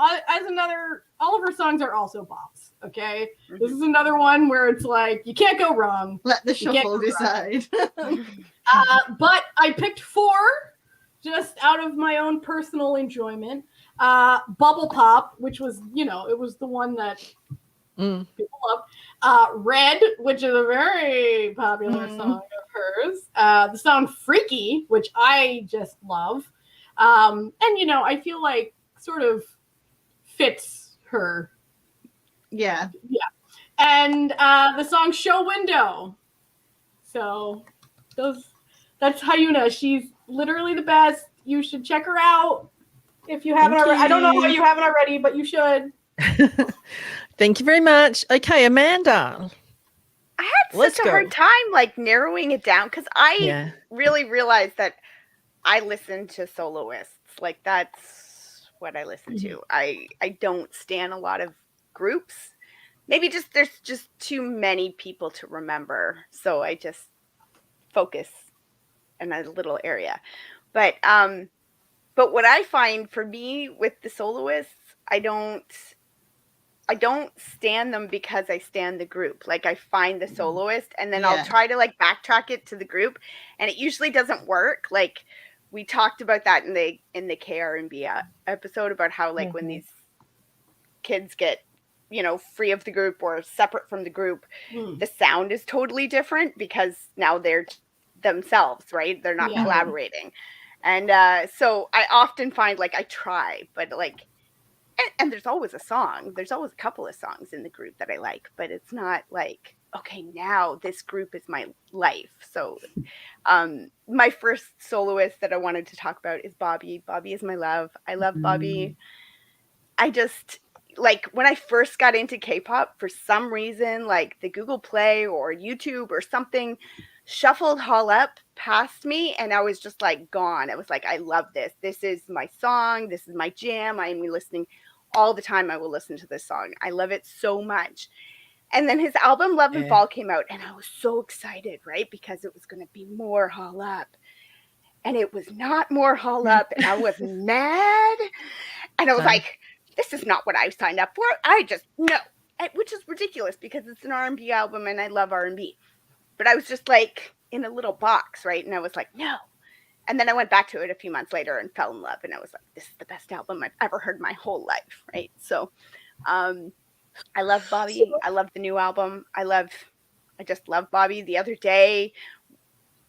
Speaker 3: all of her songs are also bops. Okay, this is another one where it's like you can't go wrong.
Speaker 4: Let the shuffle decide.
Speaker 3: But I picked 4 just out of my own personal enjoyment. Bubble Pop, which was, it was the one that people love. Red, which is a very popular song of hers. The song Freaky, which I just love. And, I feel like sort of fits her.
Speaker 4: Yeah.
Speaker 3: Yeah. And the song Show Window. So that's Hyuna. She's literally the best. You should check her out if you haven't already. I don't know why you haven't already, but you should.
Speaker 6: Thank you very much. Okay, Amanda.
Speaker 9: I had such a hard time like narrowing it down because I really realized that I listen to soloists. Like, that's what I listen to. I don't stan a lot of groups. Maybe there's just too many people to remember. So I just focus in a little area. But what I find for me with the soloists, I don't stan them because I stan the group. Like, I find the soloist and then I'll try to like backtrack it to the group, and it usually doesn't work. Like, we talked about that in the KR&B episode about how like when these kids get, free of the group or separate from the group, the sound is totally different because now they're themselves, right? They're not collaborating. And so I often find like I try, but like, and there's always a song. There's always a couple of songs in the group that I like, but it's not like, okay, now this group is my life. So my first soloist that I wanted to talk about is Bobby. Bobby is my love. I love Bobby. I just, like, when I first got into K-pop, for some reason, like the Google Play or YouTube or something shuffled Hall Up past me, and I was just like gone. I was like, I love this. This is my song. This is my jam. I am listening all the time. I will listen to this song. I love it so much. And then his album Love and Fall came out, and I was so excited, right? Because it was going to be more Hall Up. And it was not more Hall Up, and I was mad. And I was like, this is not what I signed up for. I just, no. Which is ridiculous because it's an R&B album, and I love R&B. But I was just like in a little box, right? And I was like, no. And then I went back to it a few months later and fell in love. And I was like, this is the best album I've ever heard my whole life, right? So I love Bobby. I love the new album. I just love Bobby. The other day,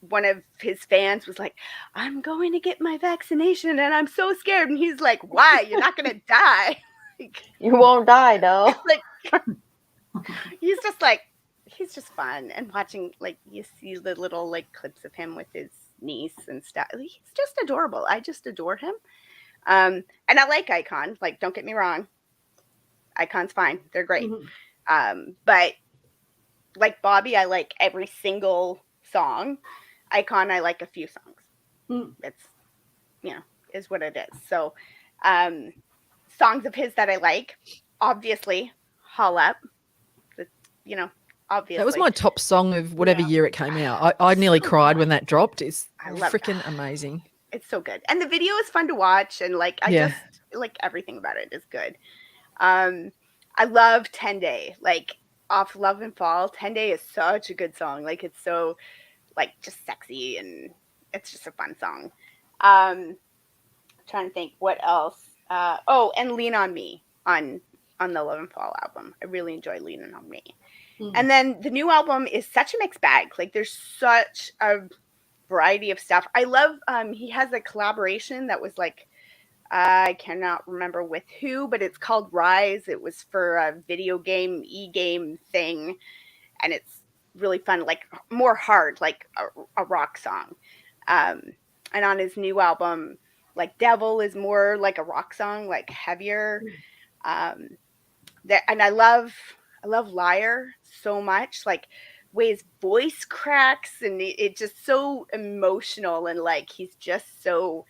Speaker 9: one of his fans was like, I'm going to get my vaccination and I'm so scared. And he's like, why? You're not going to die. Like,
Speaker 5: you won't die, though.
Speaker 9: Like, he's just fun. And watching, like, you see the little, like, clips of him with his niece and stuff. He's just adorable. I just adore him. And I like Icon. Like, don't get me wrong. Icon's fine. They're great. But like Bobby, I like every single song. Icon, I like a few songs. It's, is what it is. So songs of his that I like, obviously, Haul Up. Obviously.
Speaker 6: That was my top song of whatever year it came out. I nearly cried when that dropped. It's freaking amazing.
Speaker 9: It's so good. And the video is fun to watch. And like, I just like everything about it is good. I love 10 Day, like off Love and Fall. 10 Day is such a good song. Like, it's so like just sexy and it's just a fun song. Trying to think what else. And Lean on Me on the Love and Fall album. I really enjoy Leaning on Me. And then the new album is such a mixed bag. Like, there's such a variety of stuff. I love, he has a collaboration that was like, I cannot remember with who, but it's called Rise. It was for a video game, e-game thing. And it's really fun, like more hard, like a rock song. And on his new album, like Devil is more like a rock song, like heavier. And I love Liar so much, like way his voice cracks and it's just so emotional and like he's just so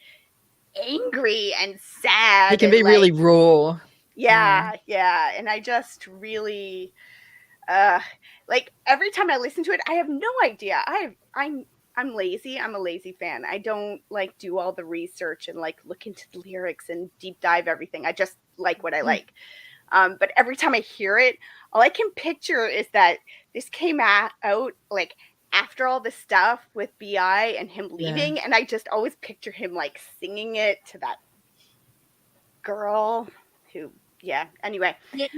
Speaker 9: angry and sad.
Speaker 6: He can be really raw.
Speaker 9: Yeah. And I just really like every time I listen to it, I have no idea. I'm lazy. I'm a lazy fan. I don't like do all the research and like look into the lyrics and deep dive everything. I just like what I like. But every time I hear it, all I can picture is that this came out like after all the stuff with B.I. and him leaving. And I just always picture him like singing it to that girl who, anyway. The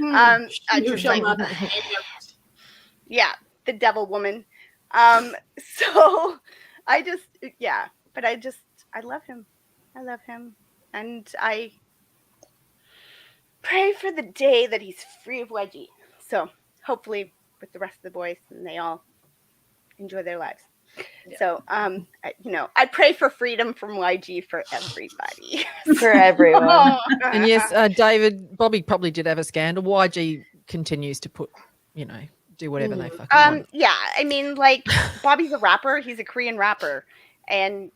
Speaker 9: devil woman. So I just, but I love him. I love him. And I pray for the day that he's free of YG. So hopefully with the rest of the boys and they all enjoy their lives. So, I pray for freedom from YG for everybody.
Speaker 5: For everyone.
Speaker 6: And yes, David, Bobby probably did have a scandal. YG continues to put, do whatever they fucking want.
Speaker 9: Yeah, I mean, like, Bobby's a rapper. He's a Korean rapper. And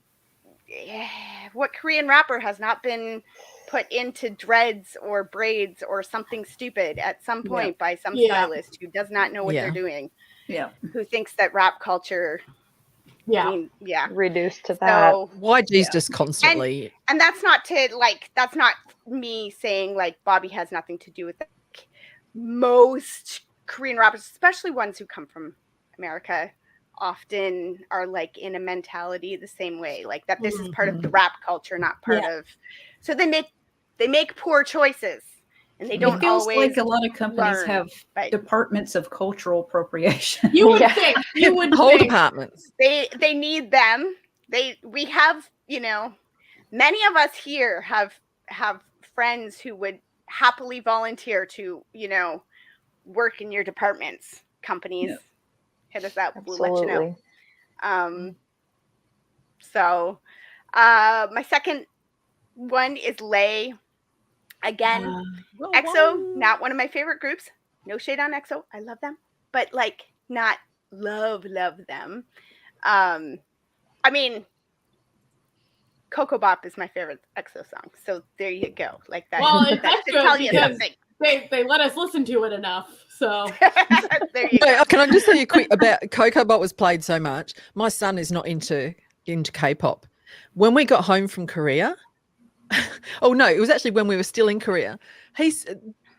Speaker 9: what Korean rapper has not been put into dreads or braids or something stupid at some point by some stylist who does not know what they're doing?
Speaker 2: Yeah.
Speaker 9: Who thinks that rap culture...
Speaker 5: reduced to that.
Speaker 9: So,
Speaker 6: YG's just constantly...
Speaker 9: And that's not me saying, like, Bobby has nothing to do with that. Most Korean rappers, especially ones who come from America, often are like in a mentality the same way, like that this is part of the rap culture, not part of. So they make poor choices, and they don't.
Speaker 2: It feels
Speaker 9: always
Speaker 2: like a lot of companies have departments of cultural appropriation.
Speaker 3: You would think. You would
Speaker 6: whole
Speaker 3: think.
Speaker 6: departments.
Speaker 9: They need them. We have, many of us here have friends who would happily volunteer to, work in your departments. Companies, hit us up.
Speaker 5: Absolutely.
Speaker 9: We'll let you know. So my second one is Lay. Again, EXO, not one of my favorite groups. No shade on EXO. I love them. But like not love them. I mean, Coco Bop is my favorite EXO song. So there you go. Like that.
Speaker 3: Well, it's
Speaker 9: that should
Speaker 3: extra
Speaker 9: tell you
Speaker 3: because
Speaker 9: something.
Speaker 3: They let us listen to it enough. So
Speaker 9: there you go.
Speaker 6: Can I just tell you quick about Coco Bop was played so much. My son is not into K-pop. When we got home from Korea, oh no, it was actually when we were still in Korea.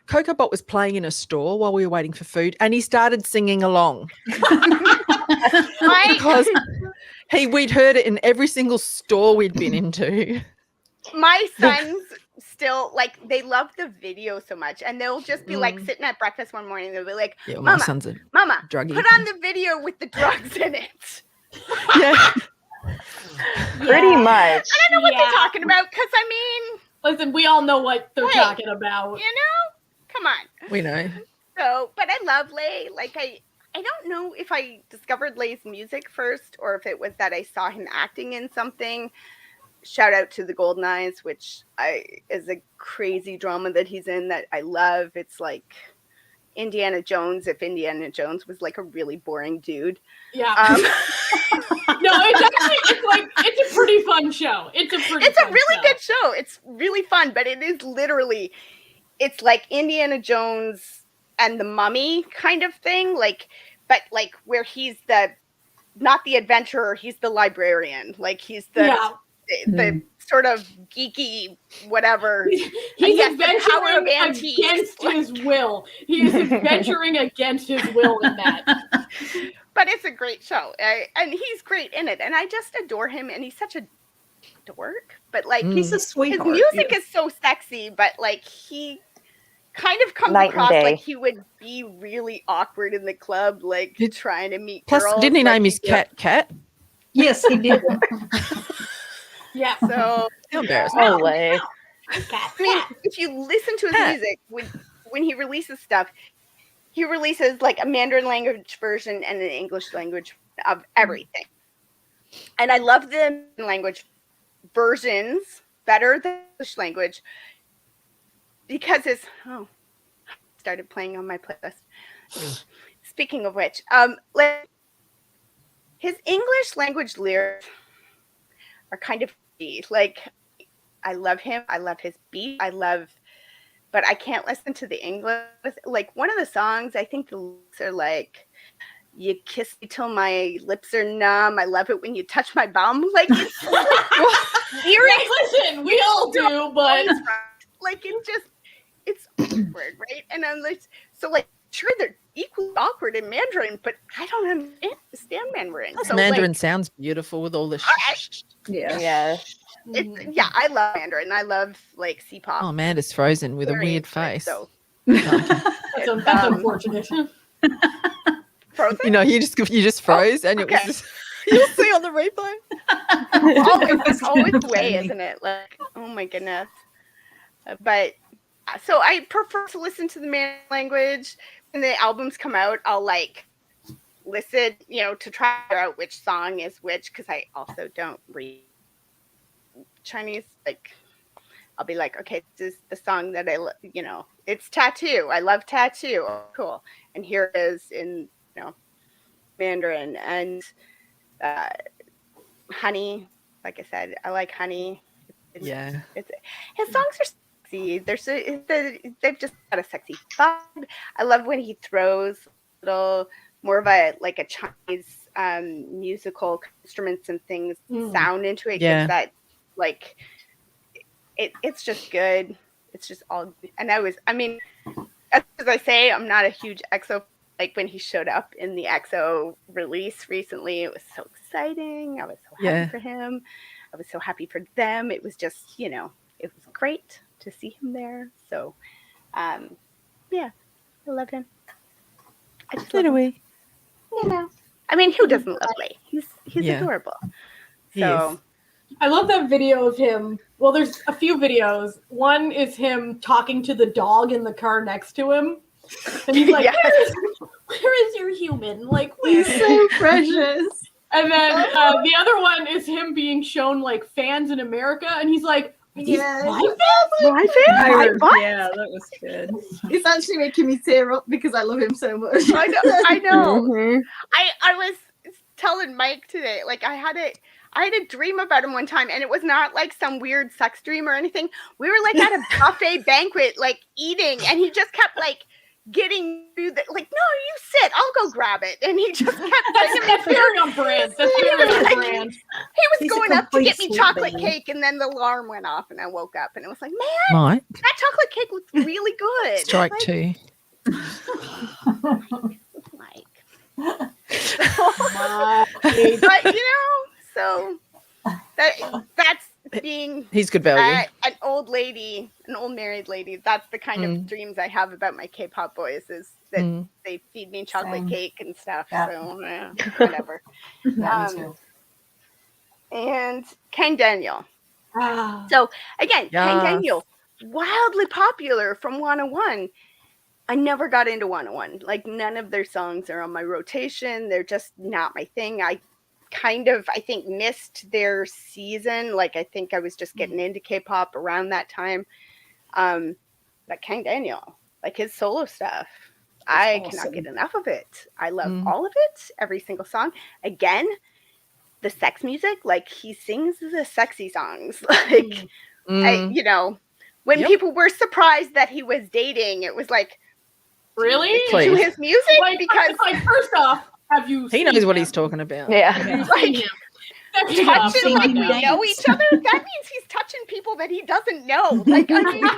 Speaker 6: Coco Bop was playing in a store while we were waiting for food, and he started singing along. Because we'd heard it in every single store we'd been into.
Speaker 9: My sons still like they love the video so much, and they'll just be like sitting at breakfast one morning. They'll be like,
Speaker 6: my son's a
Speaker 9: Mama,
Speaker 6: druggie.
Speaker 9: Put on the video with the drugs in it."
Speaker 5: Pretty much.
Speaker 9: I don't know what they're talking about because I mean,
Speaker 3: listen, we all know what they're talking about.
Speaker 9: Come on.
Speaker 6: We know.
Speaker 9: So, but I love Lay. Like I don't know if I discovered Lay's music first or if it was that I saw him acting in something. shout out to the Golden Eyes, which is a crazy drama that he's in that I love. It's like Indiana Jones if Indiana Jones was like a really boring dude.
Speaker 3: Yeah. No, it's a pretty fun show. It's a
Speaker 9: really good show. It's really fun, but it is literally, it's like Indiana Jones and the Mummy kind of thing, but where he's not the adventurer, he's the librarian. Like he's the sort of geeky whatever.
Speaker 3: He's adventuring against his will. He is adventuring against his will in that.
Speaker 9: But it's a great show, and he's great in it, and I just adore him. And he's such a dork, but
Speaker 2: he's a sweetheart.
Speaker 9: His music is so sexy, but he kind of comes across like he would be really awkward in the club, trying to meet girls.
Speaker 6: Plus, didn't he name his cat?
Speaker 2: Yes, he did.
Speaker 3: Yeah.
Speaker 9: So
Speaker 6: how embarrassing.
Speaker 5: No way.
Speaker 9: I mean, if you listen to his music, when he releases stuff, he releases a Mandarin language version and an English language of everything. And I love the language versions better than English language because started playing on my playlist. Speaking of which, his English language lyrics are kind of I love him. I love his beat. But I can't listen to the English. One of the songs, I think the lyrics are you kiss me till my lips are numb. I love it when you touch my bum. It's
Speaker 3: listen, we all do, but
Speaker 9: it's awkward, right? And I'm sure they're equally awkward in Mandarin, but I don't understand Mandarin.
Speaker 6: So Mandarin sounds beautiful with all the
Speaker 5: yeah.
Speaker 9: I love Mandarin. I love C-pop.
Speaker 6: Oh, Amanda's frozen with a weird face.
Speaker 9: So
Speaker 3: that's unfortunate.
Speaker 9: Frozen?
Speaker 6: You just froze, and it was just, you'll see on the replay.
Speaker 9: It's always the way, isn't it? Oh my goodness. But so I prefer to listen to the Mandarin language. When the albums come out, I'll listen, to try to figure out which song is which, because I also don't read Chinese. I'll be okay, this is the song that it's Tattoo. I love Tattoo. Oh, cool. And here it is in Mandarin. And Honey, like I said, I like Honey. His songs are sexy. They've just got a sexy vibe. I love when he throws a little more of a Chinese musical instruments and things sound into it.
Speaker 6: Yeah.
Speaker 9: That it's just good. It's just all. And as I say, I'm not a huge EXO. When he showed up in the EXO release recently, it was so exciting. I was so happy for him. I was so happy for them. It was just, it was great to see him there. So, I love him. I just love him. Who doesn't love Lee? He's adorable. So,
Speaker 3: I love that video of him. Well, there's a few videos. One is him talking to the dog in the car next to him. And he's like, where is your human?
Speaker 4: He's so precious.
Speaker 3: And then the other one is him being shown fans in America. And he's like, my fans?
Speaker 2: Yeah, that was good.
Speaker 4: It's actually making me tear up because I love him so much.
Speaker 9: I know.
Speaker 5: Mm-hmm.
Speaker 9: I was telling Mike today, I had a dream about him one time, and it was not some weird sex dream or anything. We were at a buffet banquet, eating, and he just kept getting through the no, you sit, I'll go grab it. And he just kept
Speaker 3: that's very on brand. That's very on brand.
Speaker 9: He was going up to get me chocolate cake, and then the alarm went off, and I woke up, and it was man,
Speaker 6: Mike,
Speaker 9: that chocolate cake looks really good.
Speaker 6: Strike two.
Speaker 9: Mike. But so that's being
Speaker 6: he's good value.
Speaker 9: An old married lady. That's the kind of dreams I have about my K-pop boys, is that they feed me chocolate cake and stuff. Yeah. So whatever. And Kang Daniel. So again, Kang Daniel, wildly popular from 101. I never got into 101. None of their songs are on my rotation. They're just not my thing. kind of, I think, missed their season. Like, I think I was just getting into K-pop around that time. But Kang Daniel, like his solo stuff, I cannot get enough of it. I love all of it, every single song. Again, the sex music, like he sings the sexy songs. Like, you know, when people were surprised that he was dating, it was like,
Speaker 3: really?
Speaker 9: To his music?
Speaker 3: Like,
Speaker 9: because
Speaker 3: like, first off, have you
Speaker 6: He knows what he's talking about.
Speaker 9: Yeah. Like, touching, like, we know each other? That means he's touching people that he doesn't know. Like, I mean, this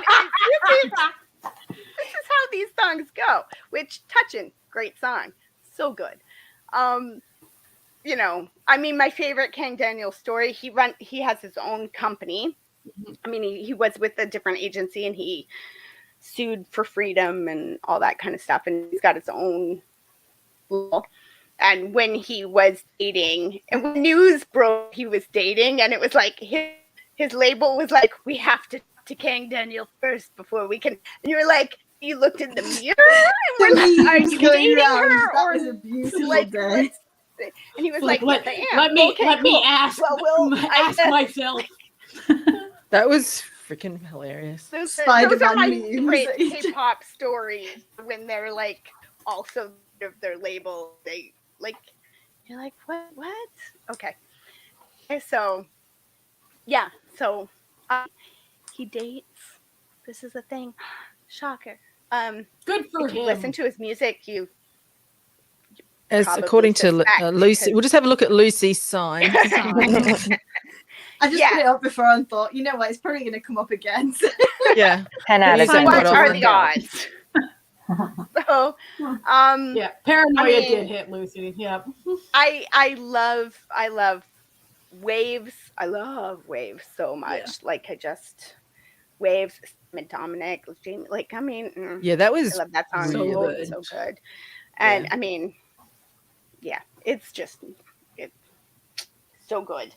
Speaker 9: is how these songs go. Which, Touchin', great song. So good. You know, I mean, my favorite Kang Daniel story, he has his own company. I mean, he was with a different agency and he sued for freedom and all that kind of stuff. And he's got his own label. And when he was dating, and when news broke he was dating, and it was like his label was like, we have to Kang Daniel first before we can. And you were like, you looked in the mirror and were like, are you dating her?
Speaker 4: That was a beautiful
Speaker 9: like,
Speaker 4: day.
Speaker 9: And he was
Speaker 3: like,
Speaker 9: yes, I am.
Speaker 3: Let me
Speaker 9: okay,
Speaker 3: let
Speaker 9: cool.
Speaker 3: me ask.
Speaker 9: Well,
Speaker 3: ask myself.
Speaker 6: That was freaking hilarious.
Speaker 9: Those are my favorite K-pop stories when they're like also of their label. They like, you're like, what? Okay. So, yeah. So, he dates. This is a thing. Shocker.
Speaker 3: Good for
Speaker 9: if you
Speaker 3: him.
Speaker 9: listen to his music, you.
Speaker 6: As according to Lucy, we'll just have a look at Lucy's sign.
Speaker 4: I just put it up before and thought, you know what, it's probably going to come up again.
Speaker 6: Yeah.
Speaker 5: 10 out of 10.
Speaker 9: What are the odds? So,
Speaker 3: yeah, paranoia did hit Lucy. Yeah.
Speaker 9: I love Waves. I love Waves so much. Yeah. Like Waves, Dominic, Jamie. Like, I mean,
Speaker 6: yeah, that was.
Speaker 9: I love that song.
Speaker 6: Really
Speaker 9: so good. And I mean, yeah, it's just so good.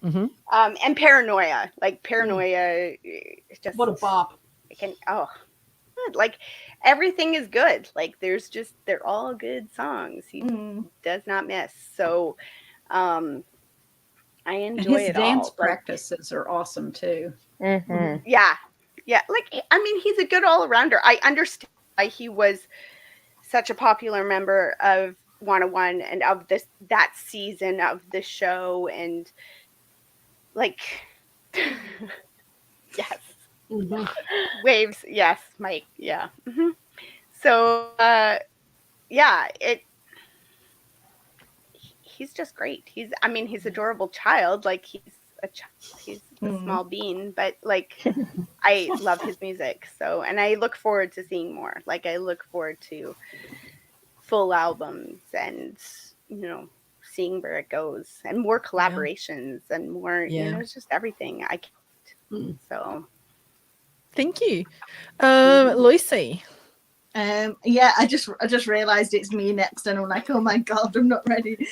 Speaker 9: And Paranoia, like Paranoia, just
Speaker 3: what a bop.
Speaker 9: Like everything is good. Like they're all good songs. He does not miss. So I enjoy
Speaker 2: his
Speaker 9: it
Speaker 2: dance
Speaker 9: all.
Speaker 2: practices are awesome too.
Speaker 9: Yeah. Like, I mean, he's a good all-arounder. I understand why he was such a popular member of 101 and of that season of the show, and like yes. Waves, yes, Mike, yeah. So he's just great. He's adorable child. Like he's a small bean, but like I love his music. So, and I look forward to seeing more. Like I look forward to full albums and seeing where it goes and more collaborations and more. It's just everything. I can't. So.
Speaker 6: Thank you, Lucy.
Speaker 4: I just realized it's me next, and I'm like, oh my god, I'm not ready.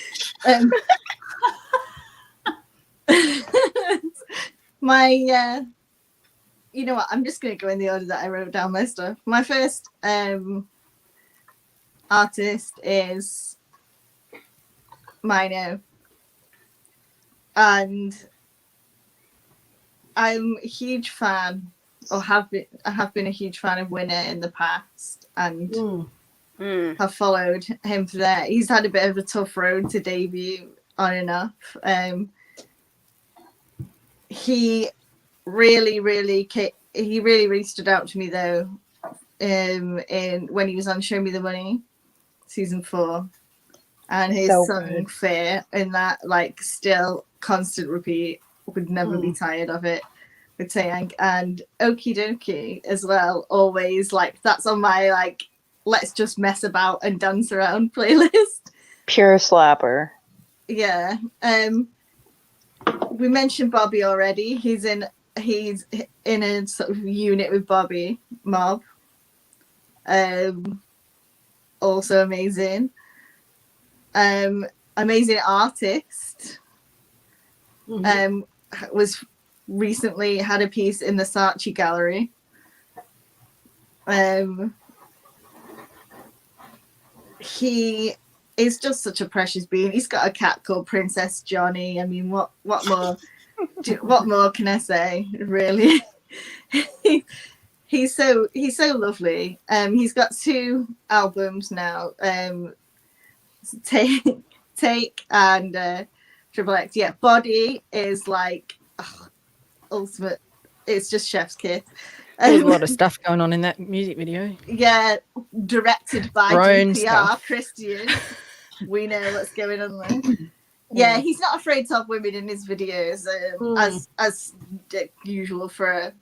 Speaker 4: My you know what, I'm just gonna go in the order that I wrote down my stuff. My first artist is Mino, and I'm a huge fan, or have been a huge fan of Winner in the past, and have followed him for that. He's had a bit of a tough road to debut on and off. He really stood out to me though, in when he was on Show Me the Money, season 4, and his song Fear, in that, like, still constant repeat, would never be tired of it, with Taeyang. And Okie Dokie as well, always, like, that's on my, like, let's just mess about and dance around playlist.
Speaker 5: Pure slapper.
Speaker 4: Yeah. We mentioned Bobby already. He's in a sort of unit with Bobby Mob. Also amazing. Amazing artist. Was recently had a piece in the Saatchi Gallery. He he's just such a precious being. He's got a cat called Princess Johnny. I mean, what more? What more can I say? Really, he's so lovely. He's got 2 albums now. Take and Triple X. Yeah, Body is like ultimate. It's just chef's kiss.
Speaker 6: There's a lot of stuff going on in that music video.
Speaker 4: Yeah, directed by DPR Christian. We know what's going on there. Yeah, he's not afraid to have women in his videos, as usual for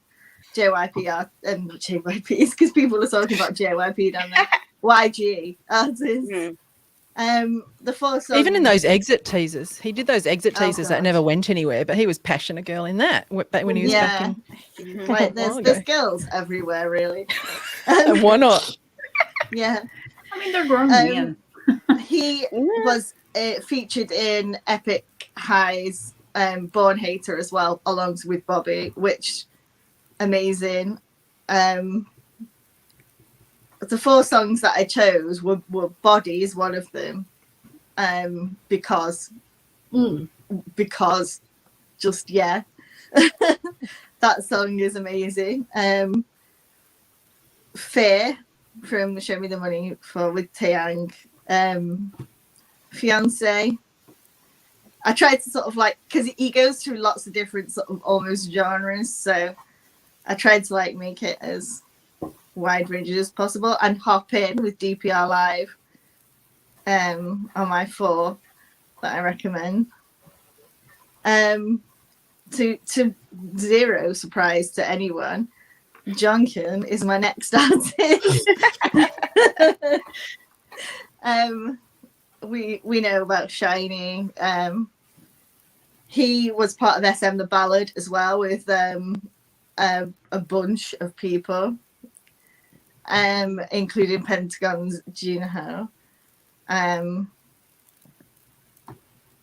Speaker 4: JYP and JYPs, because people are talking about JYP down there. YG artists. The 4 songs.
Speaker 6: Even in those exit teasers, he did those exit teasers that never went anywhere, but he was Passion a Girl in that back when he was back in.
Speaker 4: Like, there's girls everywhere, really.
Speaker 6: Why not?
Speaker 4: Yeah,
Speaker 2: I mean, they're grown men.
Speaker 4: He was featured in Epic High's Born Hater as well, along with Bobby, which amazing. The 4 songs that I chose were Body is one of them, because just that song is amazing. Fear from Show Me the Money with Taeyang. Fiance. I tried to sort of like, because he goes through lots of different sort of almost genres, so I tried to like make it as wide ranges as possible. And Hop In with DPR Live are my 4 that I recommend. To zero surprise to anyone, Jungkook is my next artist. We know about Shiny. He was part of SM The Ballad as well, with a bunch of people, including Pentagon's Junho.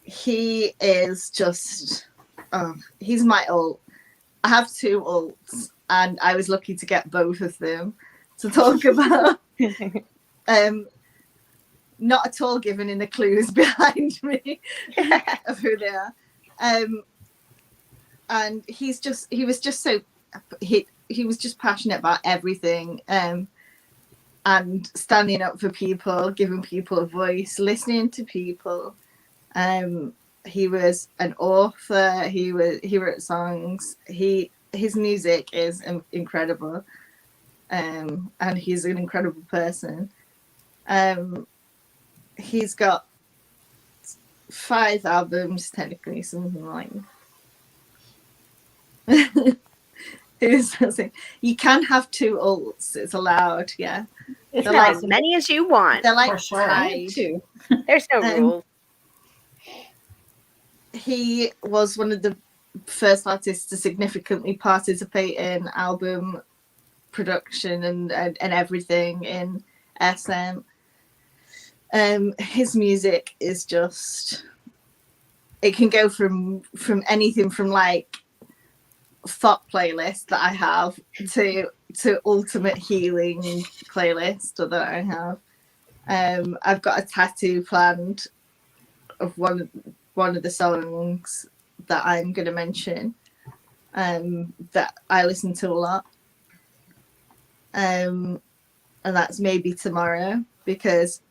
Speaker 4: He is just, he's my ult. I have 2 ults, and I was lucky to get both of them to talk about. Not at all given in the clues behind me of who they are. And he was just so, he was just passionate about everything, and standing up for people, giving people a voice, listening to people. He was an author. He wrote songs. His music is incredible, and he's an incredible person. He's got 5 albums, technically, something like. You can have 2 ults. It's allowed. Yeah,
Speaker 9: it's like as many as you want.
Speaker 4: They're like
Speaker 2: for sure.
Speaker 4: tied.
Speaker 9: There's no rules.
Speaker 4: He was one of the first artists to significantly participate in album production and everything in SM. His music is just, it can go from anything from like thought playlist that I have to ultimate healing playlist that I have. I've got a tattoo planned of one of the songs that I'm going to mention, that I listen to a lot, and that's maybe tomorrow, because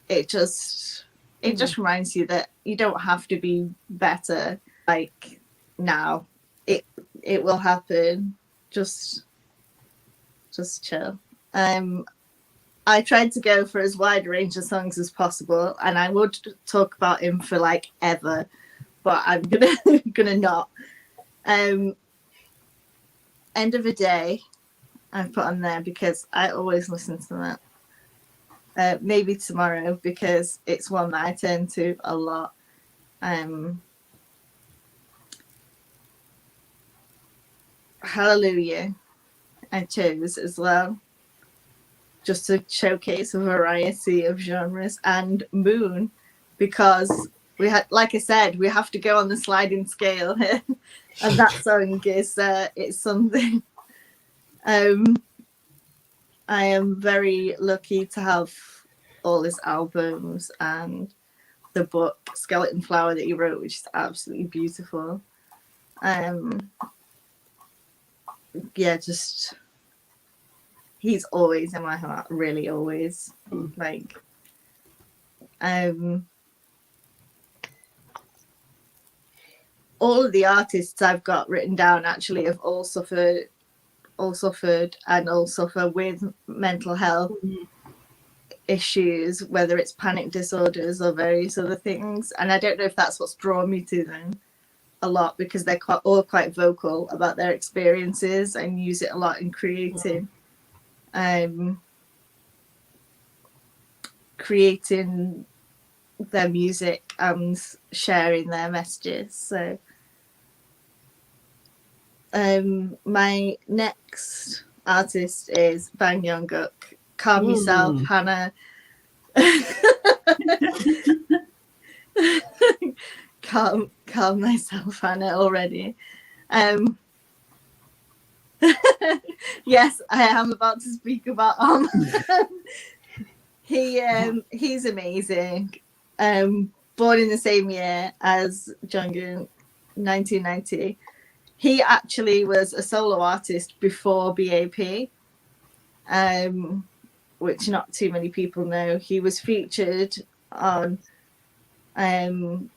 Speaker 4: it just reminds you that you don't have to be better like now. It will happen. Just chill. I tried to go for as wide a range of songs as possible, and I would talk about him for like ever, but I'm gonna not. End of a Day I've put on there because I always listen to that. Maybe Tomorrow, because it's one that I turn to a lot. Hallyu I chose as well, just to showcase a variety of genres, and Moon, because we had, like I said, we have to go on the sliding scale here, and that song is it's something. I am very lucky to have all his albums and the book Skeleton Flower that he wrote, which is absolutely beautiful. Yeah, just he's always in my heart, really always. Like, all of the artists I've got written down actually have all suffered and all suffer with mental health issues, whether it's panic disorders or various other things. And I don't know if that's what's drawn me to them a lot, because they're all quite vocal about their experiences and use it a lot in creating their music and sharing their messages. So my next artist is Bang Young-guk. Calm yourself, Hannah. calm myself, Hannah, already. Yes, I am about to speak about he's amazing. Born in the same year as Jungkook, 1990. He actually was a solo artist before BAP, which not too many people know. He was featured on Song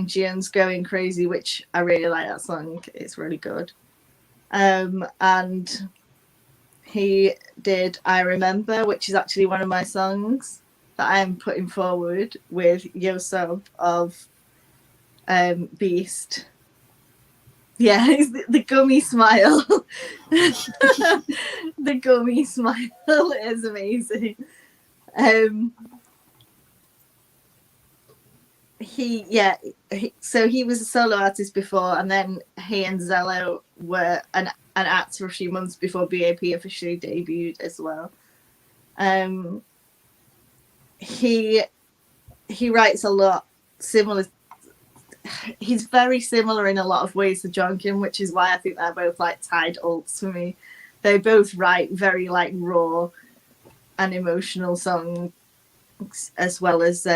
Speaker 4: Jiun's Going Crazy, which I really like that song. It's really good. And he did I Remember, which is actually one of my songs that I'm putting forward with Yosub of Beast. Yeah, it's the gummy smile. The gummy smile is amazing. So he was a solo artist before, and then he and Zello were an act for a few months before BAP officially debuted as well. He writes a lot similar. He's very similar in a lot of ways to Jungkook, which is why I think they're both like tied alts for me. They both write very like raw and emotional songs, as well as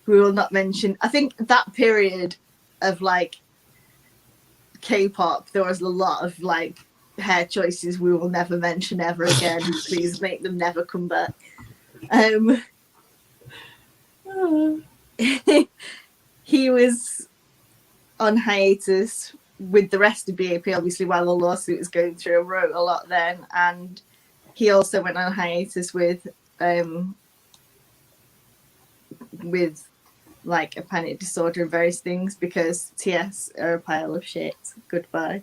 Speaker 4: we will not mention. I think that period of like K-pop, there was a lot of like hair choices we will never mention ever again. Please make them never come back. He was on hiatus with the rest of BAP, obviously, while the lawsuit was going through, and wrote a lot then. And he also went on hiatus with like a panic disorder and various things, because TS are a pile of shit. Goodbye.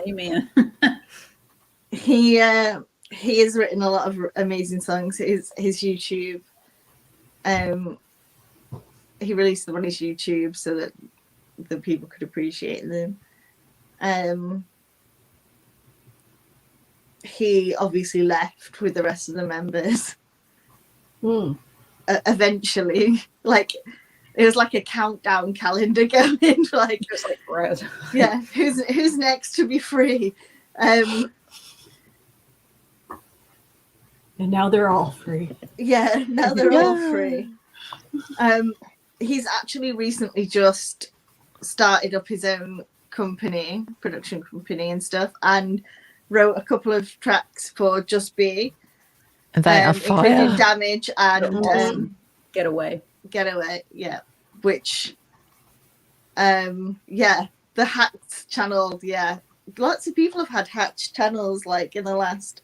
Speaker 2: Amen.
Speaker 4: He has written a lot of amazing songs. His YouTube, he released them on his YouTube so that the people could appreciate them. He obviously left with the rest of the members. Eventually, like it was like a countdown calendar going, like
Speaker 2: just like bread.
Speaker 4: Yeah, who's next to be free?
Speaker 10: And now they're all free.
Speaker 4: Yeah, now they're all free. He's actually recently just started up his own company, production company and stuff, and wrote a couple of tracks for Just Be.
Speaker 6: And they are fire.
Speaker 4: Including Damage and
Speaker 2: Getaway,
Speaker 4: yeah. Which, the Hacked channel, yeah. Lots of people have had Hacked channels like in the last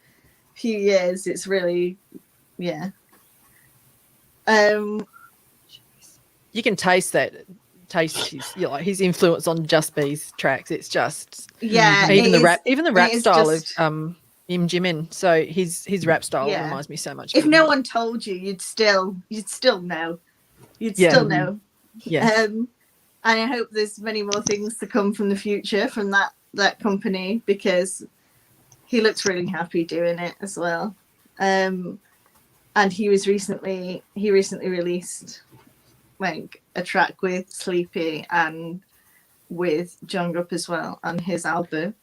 Speaker 4: few years. It's really, yeah. You
Speaker 6: can taste his influence on Just Be's tracks. It's just even the rap style of Im Jimin. So his rap style reminds me so much.
Speaker 4: If no one told you, you'd still know. You'd still know.
Speaker 6: Yeah.
Speaker 4: And I hope there's many more things to come from the future from that company, because he looks really happy doing it as well. And he recently released like a track with Sleepy and with Jungkook as well on his album.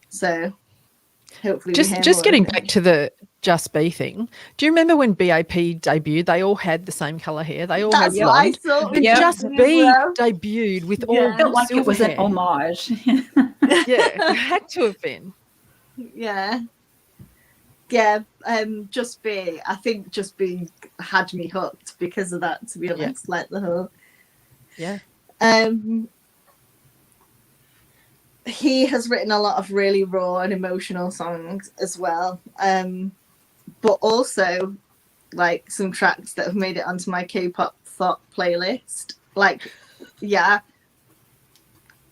Speaker 4: So hopefully
Speaker 6: just getting back to the Just Be thing. Do you remember when BAP debuted? They all had the same color hair. They all had blonde. Just Be debuted with all
Speaker 2: felt like
Speaker 6: silver
Speaker 2: it was
Speaker 6: hair.
Speaker 2: an homage.
Speaker 6: Yeah, it had to have been.
Speaker 4: Yeah. Just Be. I think Just Be had me hooked because of that. To be honest, like the whole.
Speaker 6: Yeah.
Speaker 4: He has written a lot of really raw and emotional songs as well, but also like some tracks that have made it onto my K-pop thought playlist. Like, yeah,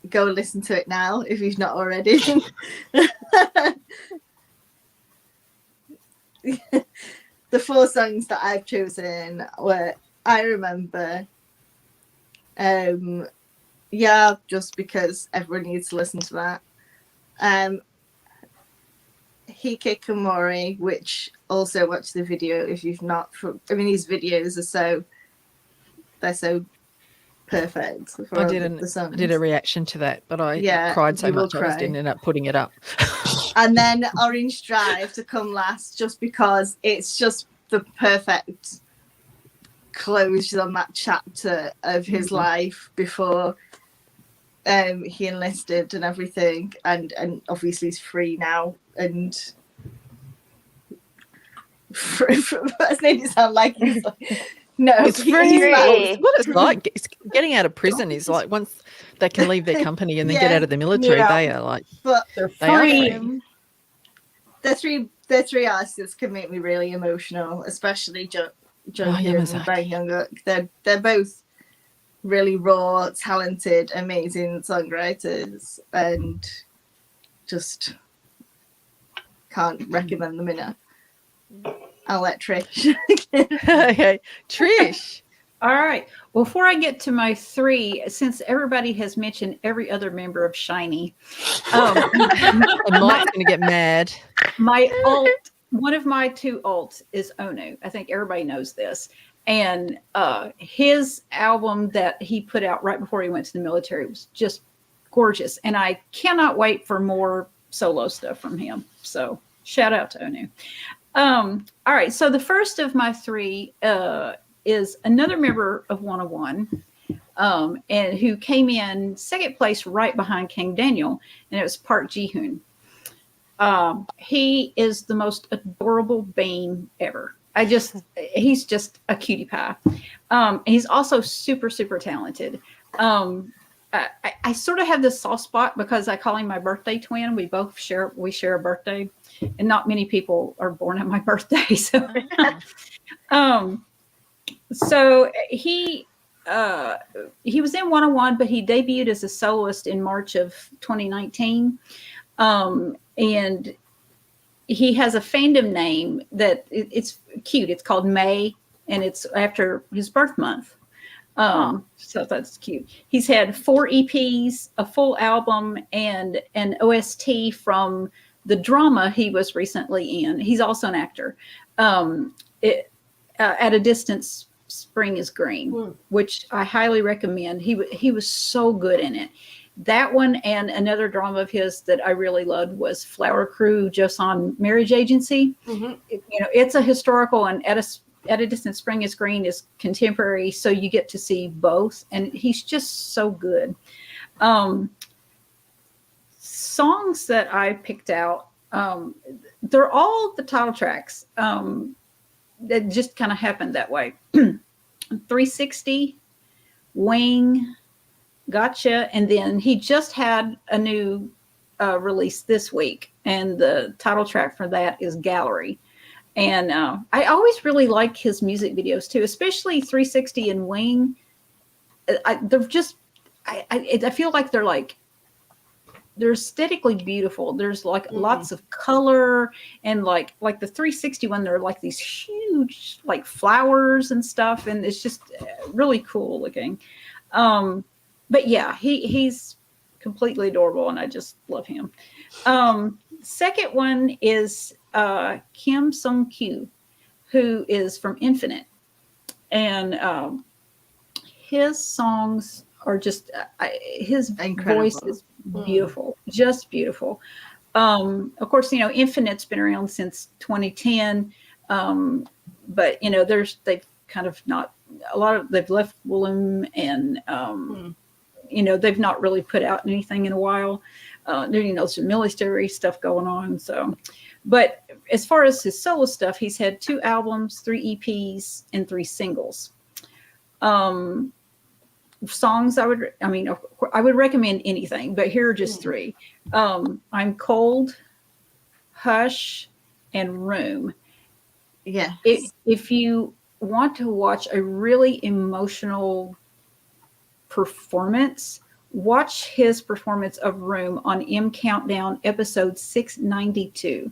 Speaker 4: go listen to it now if you've not already. The 4 songs that I've chosen were I Remember, yeah, just because everyone needs to listen to that. Hikikomori, which also watch the video if you've not. These videos are so perfect. For
Speaker 6: I did a reaction to that, but I cried so much I just didn't end up putting it up.
Speaker 4: And then Orange Drive to come last, just because it's just the perfect closure on that chapter of his life before he enlisted and everything, and obviously he's free now, and that's made it sound like he's like, no,
Speaker 6: it's free. What it's like. Getting out of prison is like once they can leave their company and then get out of the military, they are like,
Speaker 4: but
Speaker 6: they're free.
Speaker 4: The three artists can make me really emotional, especially Junghyun and Bang Young-wook. They're both really raw, talented, amazing songwriters, and just can't recommend them enough. I'll let Trish.
Speaker 6: Okay, Trish.
Speaker 2: All right. Well, before I get to my 3, since everybody has mentioned every other member of SHINee,
Speaker 6: Mike's going to get mad.
Speaker 2: My one of my 2 alts is Onu. I think everybody knows this. And his album that he put out right before he went to the military was just gorgeous. And I cannot wait for more solo stuff from him. So shout out to Onu. All right. So the first of my 3 is another member of 101, and who came in second place right behind King Daniel, and it was Park Ji-hoon. He is the most adorable bean ever. He's just a cutie pie. He's also super, super talented. I sort of have this soft spot because I call him my birthday twin. We share a birthday, and not many people are born on my birthday. So, so he was in 101, but he debuted as a soloist in March of 2019. And he has a fandom name that it's cute. It's called May, and it's after his birth month. So that's cute. He's had 4 EPs, a full album, and an OST from the drama he was recently in. He's also an actor. At a Distance, Spring is Green, which I highly recommend. He was so good in it. That one and another drama of his that I really loved was Flower Crew, Joseon Marriage Agency. It's a historical, and At a Distance, Spring is Green is contemporary, so you get to see both, and he's just so good. Songs that I picked out, they're all the title tracks. That just kind of happened that way. 360, Wing, Gotcha, and then he just had a new release this week, and the title track for that is Gallery. And I always really like his music videos too, especially 360 and Wing. They're just, I feel like they're aesthetically beautiful. There's like lots of color, and like the 360 one, they're like these huge like flowers and stuff, and it's just really cool looking. But yeah, he's completely adorable, and I just love him. Second one is Kim Sung-kyu, who is from Infinite, and his songs are just his
Speaker 4: incredible.
Speaker 2: voice is beautiful, just beautiful. Of course, Infinite's been around since 2010, but they've kind of not they've left Willem, and they've not really put out anything in a while. There's some military stuff going on. So, but as far as his solo stuff, he's had 2 albums, 3 EPs, and 3 singles. Songs I would recommend anything, but here are just 3. I'm Cold, Hush, and Room.
Speaker 4: Yeah.
Speaker 2: If you want to watch a really emotional performance, watch his performance of Room on M Countdown episode 692.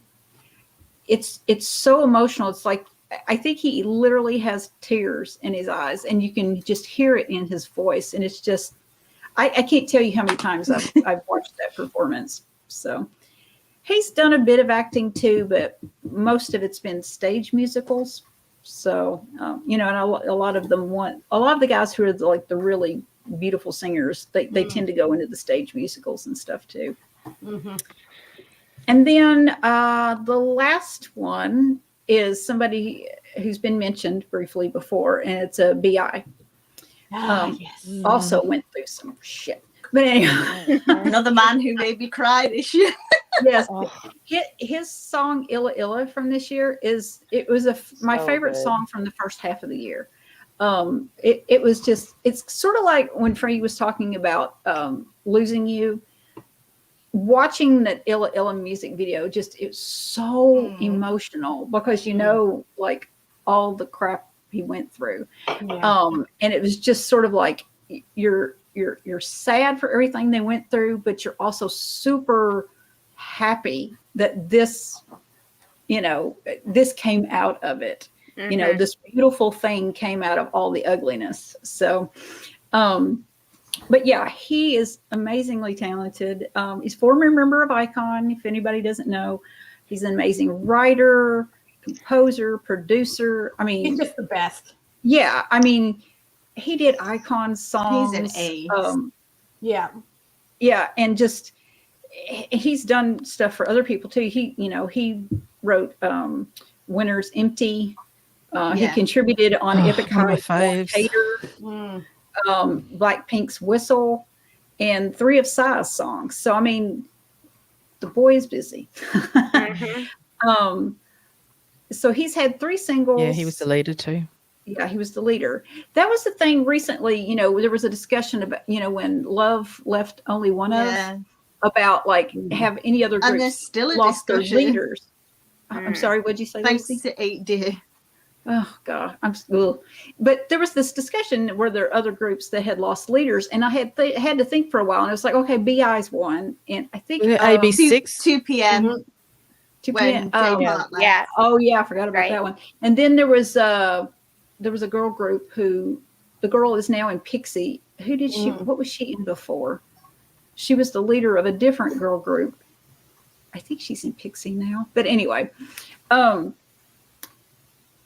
Speaker 2: It's so emotional. It's like, I think he literally has tears in his eyes, and you can just hear it in his voice. And it's just, I can't tell you how many times I've watched that performance. So he's done a bit of acting too, but most of it's been stage musicals. So, and a lot of the guys who are like the really beautiful singers, they tend to go into the stage musicals and stuff too. Mm-hmm. And then the last one is somebody who's been mentioned briefly before, and it's a BI. Yes. Also went through some shit. But anyway.
Speaker 4: Another man who made me cry this year.
Speaker 2: Yes. His song Illa Illa from this year my favorite song from the first half of the year. It's sort of like when Freddie was talking about Losing You. Watching that Illa Illa music video, it's so emotional because like all the crap he went through. Yeah. And it was just sort of like you're sad for everything they went through, but you're also super happy that this came out of it. Mm-hmm. This beautiful thing came out of all the ugliness. So but yeah, he is amazingly talented. He's former member of Icon. If anybody doesn't know, he's an amazing writer, composer, producer. I mean,
Speaker 3: he's just the best.
Speaker 2: Yeah, I mean, he did Icon songs.
Speaker 4: He's an ace.
Speaker 2: Yeah, and just he's done stuff for other people too. He wrote Winter's Empty. He contributed on Epic High Hater. Blackpink's Whistle, and 3 of Psy's songs. So I mean, the boy is busy. Mm-hmm. So he's had 3 singles.
Speaker 6: Yeah, he was the leader too.
Speaker 2: Yeah, he was the leader. That was the thing recently. There was a discussion about when Love left only one of about like have any other groups
Speaker 4: still
Speaker 2: lost their leaders. I'm sorry, what'd you say?
Speaker 4: Thanks to 8D.
Speaker 2: Oh God, but there was this discussion where there are other groups that had lost leaders, and I had to think for a while, and it was like, okay, BI's one, and I think
Speaker 4: AB6 2 p.m.
Speaker 2: Mm-hmm. 2 p.m.
Speaker 9: Yeah.
Speaker 2: Oh yeah, I forgot about that one. And then there was a girl group who the girl is now in Pixie. Who did she? What was she in before? She was the leader of a different girl group. I think she's in Pixie now. But anyway.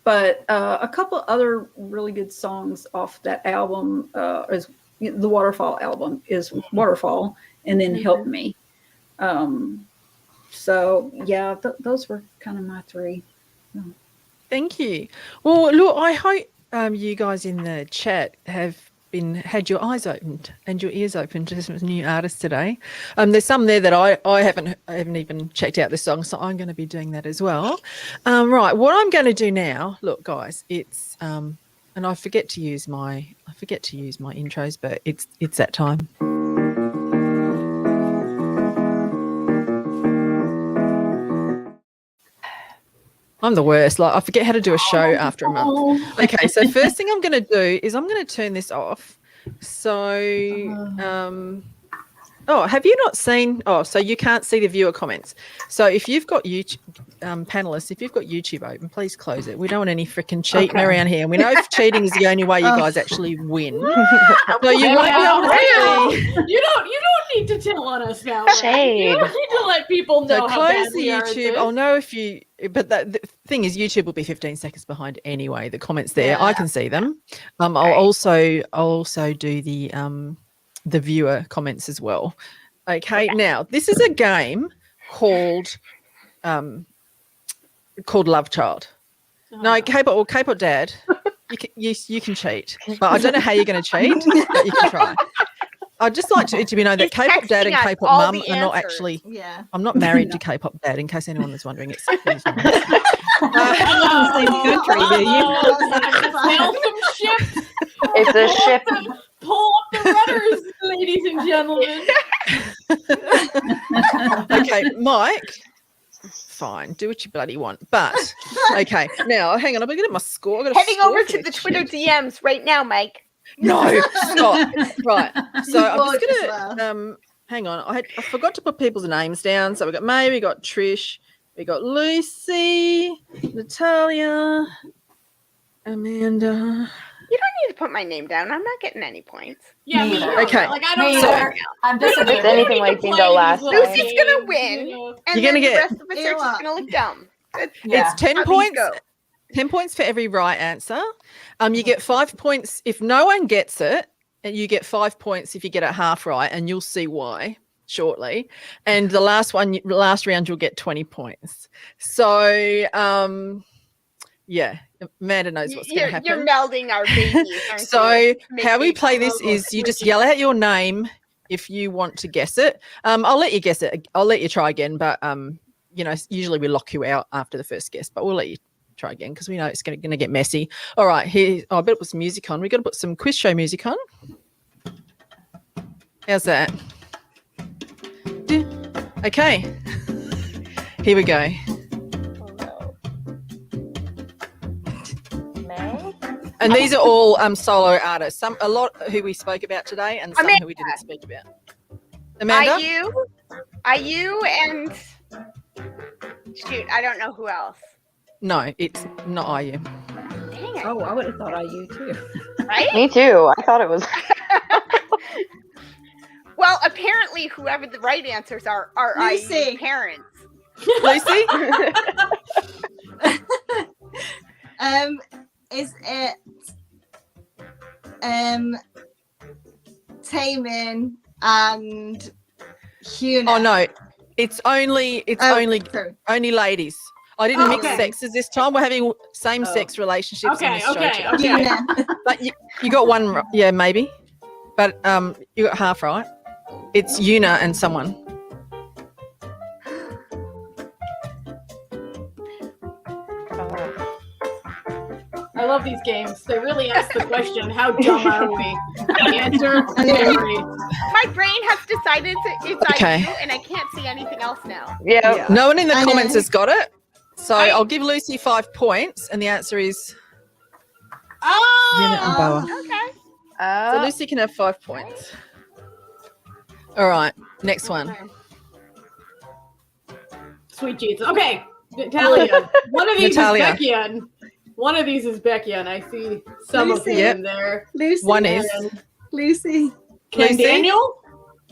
Speaker 2: But a couple other really good songs off that album is the Waterfall album is Waterfall, and then Help Me. So yeah, those were kind of my 3.
Speaker 6: Thank you. Well, look, I hope you guys in the chat have had your eyes opened and your ears opened to some new artists today. There's some there that I haven't even checked out this song, so I'm going to be doing that as well. Right, what I'm going to do now, look, guys, it's and I forget to use my intros, but it's that time. I'm the worst. Like, I forget how to do a show after a month. Okay, so first thing I'm going to do is I'm going to turn this off. So, have you not seen? Oh, so you can't see the viewer comments. So if you've got YouTube, panelists, if you've got YouTube open, please close it. We don't want any freaking cheating around here. And we know if cheating is the only way you guys actually win. So you won't be able to see.
Speaker 3: You don't need to tell on us now.
Speaker 9: Shade.
Speaker 3: You don't need to let people know.
Speaker 6: So close the YouTube. I'll know if you. But the thing is, YouTube will be 15 seconds behind anyway. The comments there, I can see them. I'll also do the viewer comments as well. Okay, now this is a game called Love Child. No, K-pop Dad. You can cheat, but I don't know how you're going to cheat, but you can try. I'd just like to be known that K-pop Dad and K-pop Mum are not actually.
Speaker 4: Yeah.
Speaker 6: I'm not married to K-pop Dad. In case anyone was wondering, it's.
Speaker 2: Same country, do you?
Speaker 3: Sail some ships.
Speaker 5: It's a ship.
Speaker 3: Pull up the rudders, ladies and gentlemen.
Speaker 6: Okay, Mike. Fine, do what you bloody want. But okay, now hang on. I'm gonna get my score.
Speaker 9: Heading over to the Twitter DMs right now, Mike.
Speaker 6: No, stop. Right. So I'm just gonna hang on. I forgot to put people's names down. So we got May, we got Trish, we got Lucy, Natalia, Amanda.
Speaker 9: You don't need to put my name down. I'm not getting any points.
Speaker 3: Yeah, me either.
Speaker 6: Okay.
Speaker 3: Like I don't
Speaker 6: So-
Speaker 3: know.
Speaker 8: I'm
Speaker 5: If it's anything like Bingo last time.
Speaker 9: Lucy's gonna win, and
Speaker 6: You're gonna
Speaker 9: then
Speaker 6: get-
Speaker 9: the rest of us are just gonna look dumb.
Speaker 6: It's 10
Speaker 9: How these
Speaker 6: points.
Speaker 9: go.
Speaker 6: 10 points for every right answer. You get 5 points if no one gets it, and you get 5 points if you get it half right, and you'll see why shortly. And the last round, you'll get 20 points. So, yeah, Amanda knows what's going to happen.
Speaker 9: You're melding our babies. aren't
Speaker 6: So
Speaker 9: you?
Speaker 6: how we
Speaker 9: Making
Speaker 6: play this is you just yell out your name if you want to guess it. I'll let you guess it. I'll let you try again, but usually we lock you out after the first guess, but we'll let you try again because we know it's going to get messy. All right, here. I better put some music on. We've got to put some quiz show music on. How's that? Okay. Here we go. And these are all solo artists. A lot who we spoke about today, and some who we didn't speak about. Amanda,
Speaker 9: IU, and shoot, I don't know who else.
Speaker 6: no, it's not IU.
Speaker 9: Dang it!
Speaker 2: Oh, I would have thought IU too.
Speaker 9: Right?
Speaker 5: Me too. I thought it was.
Speaker 9: Well, apparently, whoever the right answers are
Speaker 4: Lucy.
Speaker 9: IU parents.
Speaker 6: Lucy,
Speaker 4: Is it Taemin and Hyuna?
Speaker 6: oh no, it's only only ladies. I didn't mix sexes this time. We're having same-sex relationships in this show today.
Speaker 4: Hyuna.
Speaker 6: But you got one, yeah, maybe. But you got half right. It's Yuna and someone.
Speaker 3: I love these games. They really ask the question, how dumb are we? The answer, very.
Speaker 9: My brain has decided it's
Speaker 6: Okay.
Speaker 9: IU, and I can't see anything else now.
Speaker 5: Yeah.
Speaker 6: No one in the
Speaker 4: I
Speaker 6: comments
Speaker 4: know.
Speaker 6: has got it. So I'll give Lucy 5 points, and the answer is Yuna and Boa.
Speaker 9: Okay.
Speaker 6: So Lucy can have 5 points. All right, next one.
Speaker 3: Sweet Jesus. Okay, Natalia. One of these
Speaker 6: Natalia.
Speaker 3: is Becky and one of these is Becky, and I see some of
Speaker 4: Lucy.
Speaker 3: them in there.
Speaker 4: Lucy.
Speaker 6: One is
Speaker 4: Lucy.
Speaker 3: Ken
Speaker 6: Lucy?
Speaker 3: Daniel?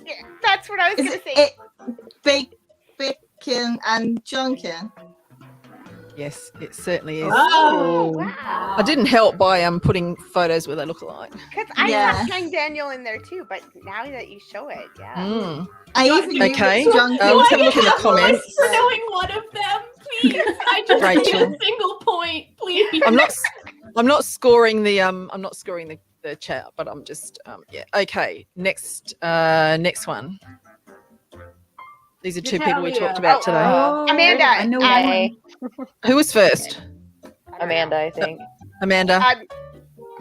Speaker 9: Yeah, that's what I was
Speaker 4: Is
Speaker 9: going to
Speaker 4: it,
Speaker 9: say.
Speaker 4: Bacon and Junkin?
Speaker 6: yes, it certainly is.
Speaker 3: Oh,
Speaker 9: Wow.
Speaker 6: I didn't help by putting photos where they look alike.
Speaker 9: Because I
Speaker 4: Yeah.
Speaker 9: thought King Daniel in there too, but now that you show it, yeah.
Speaker 6: Mm.
Speaker 4: I even knew
Speaker 6: Okay.
Speaker 4: it was Junkin.
Speaker 6: Let's have a look in the
Speaker 3: Points
Speaker 6: comments.
Speaker 3: for knowing one of them, please. I just need
Speaker 6: Rachel.
Speaker 3: a single point, please.
Speaker 6: I'm not scoring the chat, but I'm just yeah. Okay, next one. These are two people we talked about today.
Speaker 2: Oh,
Speaker 9: Amanda,
Speaker 2: I know
Speaker 5: I-
Speaker 2: one.
Speaker 6: Who was first?
Speaker 5: Amanda, I think.
Speaker 6: Amanda.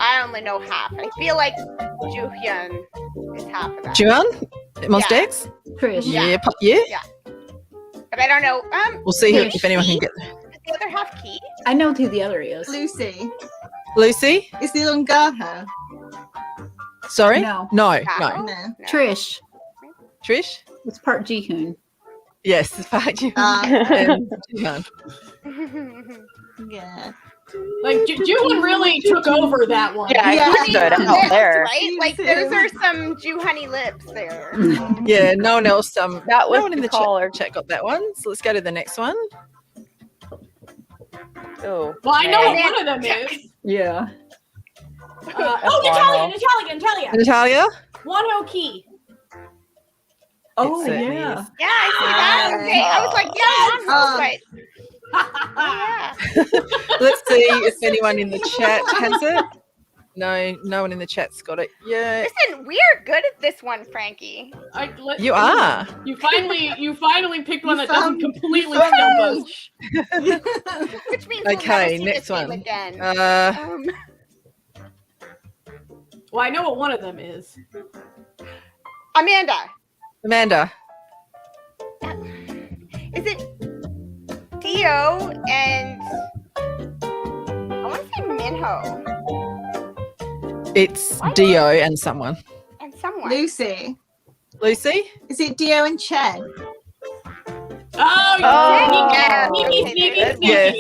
Speaker 9: I only know half. I feel like Juhyun is half of that.
Speaker 6: Juan? Monster X?
Speaker 2: Trish.
Speaker 6: Yeah.
Speaker 9: But I don't know.
Speaker 6: We'll see if anyone can get
Speaker 9: Is the other half Key?
Speaker 2: I know who the other is.
Speaker 4: Lucy.
Speaker 6: Lucy.
Speaker 4: Is the Ungaha?
Speaker 6: Sorry.
Speaker 2: No.
Speaker 6: No.
Speaker 4: No.
Speaker 2: Trish.
Speaker 6: Trish.
Speaker 2: It's part Jihoon.
Speaker 6: Yes, it's part you.
Speaker 4: Um,
Speaker 6: Juan.
Speaker 4: yeah.
Speaker 3: Like, Juwan really took over that one.
Speaker 5: Yeah,
Speaker 4: Yeah.
Speaker 5: I stood out there.
Speaker 9: Right? Like, those are some Juhani lips there.
Speaker 6: Yeah, no one else.
Speaker 5: That
Speaker 6: No
Speaker 5: was
Speaker 6: one in
Speaker 5: the
Speaker 6: the
Speaker 5: caller.
Speaker 6: chat got that one. So let's go to the next one.
Speaker 5: Oh.
Speaker 3: Well, I know
Speaker 9: And
Speaker 3: what
Speaker 9: then-
Speaker 3: one of them is.
Speaker 2: Yeah.
Speaker 3: Oh, Natalia.
Speaker 6: Natalia.
Speaker 3: One Key.
Speaker 2: Oh,
Speaker 6: certainly
Speaker 2: yeah.
Speaker 6: is.
Speaker 9: Yeah, I see that. Okay, I was like, yeah, I'm right.
Speaker 6: Let's see if anyone in the chat has it. No one in the chat's got it yet.
Speaker 9: Listen, we are good at this one, Frankie.
Speaker 6: You are.
Speaker 3: You finally picked one that doesn't completely stump us.
Speaker 9: Which means we'll
Speaker 6: Okay,
Speaker 9: never see
Speaker 6: next
Speaker 9: this game
Speaker 6: one.
Speaker 9: again.
Speaker 3: Well, I know what one of them is.
Speaker 9: Amanda. Is it Dio and I want to say Minho
Speaker 6: It's Dio and someone.
Speaker 9: and someone.
Speaker 4: Lucy.
Speaker 6: Lucy?
Speaker 4: Is it Dio and Chen?
Speaker 3: Oh,
Speaker 9: yeah.
Speaker 3: Sneaky.
Speaker 6: Yes.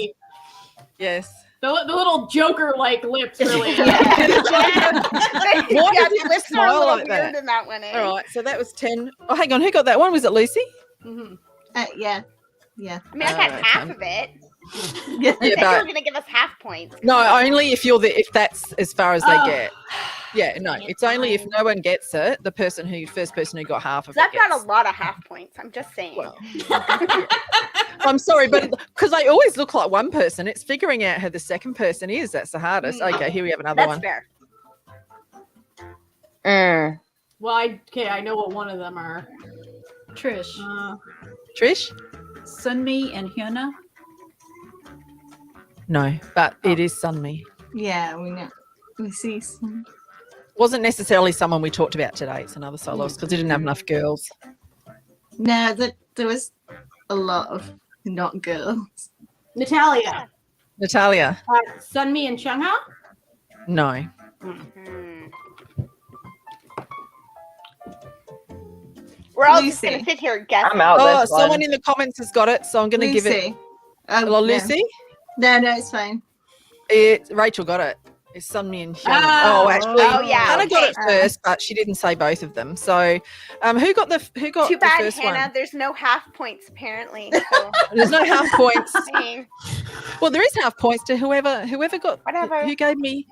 Speaker 6: Yes.
Speaker 3: The little Joker-like lips, really.
Speaker 6: Why
Speaker 9: Yeah,
Speaker 6: did
Speaker 9: the
Speaker 6: you
Speaker 9: lips are a
Speaker 6: smile
Speaker 9: little
Speaker 6: like
Speaker 9: weird
Speaker 6: that?
Speaker 9: in that one. Eh?
Speaker 6: All right, so that was 10. Oh, hang on. Who got that one? Was it Lucy?
Speaker 3: Mhm.
Speaker 4: Yeah.
Speaker 9: I mean, I got half of it.
Speaker 6: Yeah,
Speaker 9: They were
Speaker 6: but
Speaker 9: going to give us half points.
Speaker 6: no, only if if that's as far as they get. Yeah, no, it's only if no one gets it, the first person who got half of it
Speaker 9: I've got
Speaker 6: gets.
Speaker 9: a lot of half points. I'm just saying.
Speaker 6: Well, I'm sorry, but because they always look like one person, it's figuring out who the second person is. That's the hardest. Okay, here we have another
Speaker 9: That's
Speaker 6: one.
Speaker 9: fair.
Speaker 3: Well, I know what one of them are.
Speaker 2: Trish.
Speaker 6: Trish?
Speaker 2: Sunmi and Hyuna.
Speaker 6: No, but it is Sunmi.
Speaker 4: Yeah, we know. We see some.
Speaker 6: Wasn't necessarily someone we talked about today. It's another soloist because he didn't have enough girls.
Speaker 4: No, there was a lot of not girls.
Speaker 3: Natalia. Sunmi and Chungha?
Speaker 6: No.
Speaker 9: We're all just
Speaker 4: Lucy.
Speaker 9: going to sit here guessing.
Speaker 5: I'm out
Speaker 6: Oh,
Speaker 5: this one.
Speaker 6: someone in the comments has got it, so I'm going to give it.
Speaker 4: Lucy.
Speaker 6: Hello, Lucy?
Speaker 4: No, it's fine.
Speaker 6: Rachel got it. It's Sunmi and Hyuna. Actually,
Speaker 9: yeah,
Speaker 6: Hannah got
Speaker 9: okay.
Speaker 6: it first, but she didn't say both of them. So, who got
Speaker 9: Too
Speaker 6: the
Speaker 9: bad,
Speaker 6: first
Speaker 9: Hannah.
Speaker 6: one?
Speaker 9: There's no half points apparently. So.
Speaker 6: There's no half points.
Speaker 9: Dang.
Speaker 6: Well, there is half points to whoever got.
Speaker 9: Whatever.
Speaker 6: Who gave me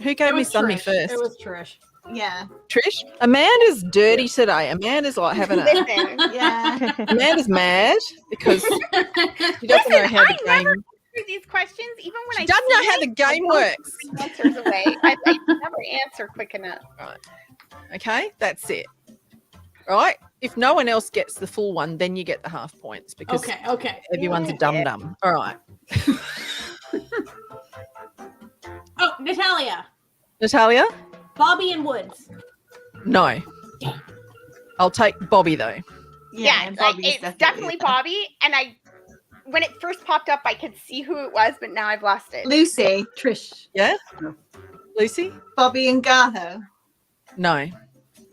Speaker 6: Sunmi first?
Speaker 3: It was Trish.
Speaker 4: Yeah.
Speaker 6: Trish. Amanda's dirty today. Amanda's like having a.
Speaker 9: Listen.
Speaker 4: Yeah.
Speaker 6: Amanda's mad because she doesn't know how the game.
Speaker 9: Through these questions, even when
Speaker 6: She
Speaker 9: I
Speaker 6: doesn't know
Speaker 9: see
Speaker 6: how the game works.
Speaker 9: answers away. I never answer quick enough.
Speaker 6: Right. Okay, that's it. Right. If no one else gets the full one, then you get the half points because
Speaker 3: Okay.
Speaker 6: everyone's a dum dum. All right.
Speaker 3: Oh, Natalia. Bobby and Woods.
Speaker 6: No. I'll take Bobby though.
Speaker 9: Yeah,
Speaker 4: Bobby's
Speaker 9: it's definitely Bobby. And when it first popped up, I could see who it was, but now I've lost it.
Speaker 4: Lucy.
Speaker 2: Trish.
Speaker 6: Yeah. Lucy.
Speaker 4: Bobby and Gaho.
Speaker 6: No.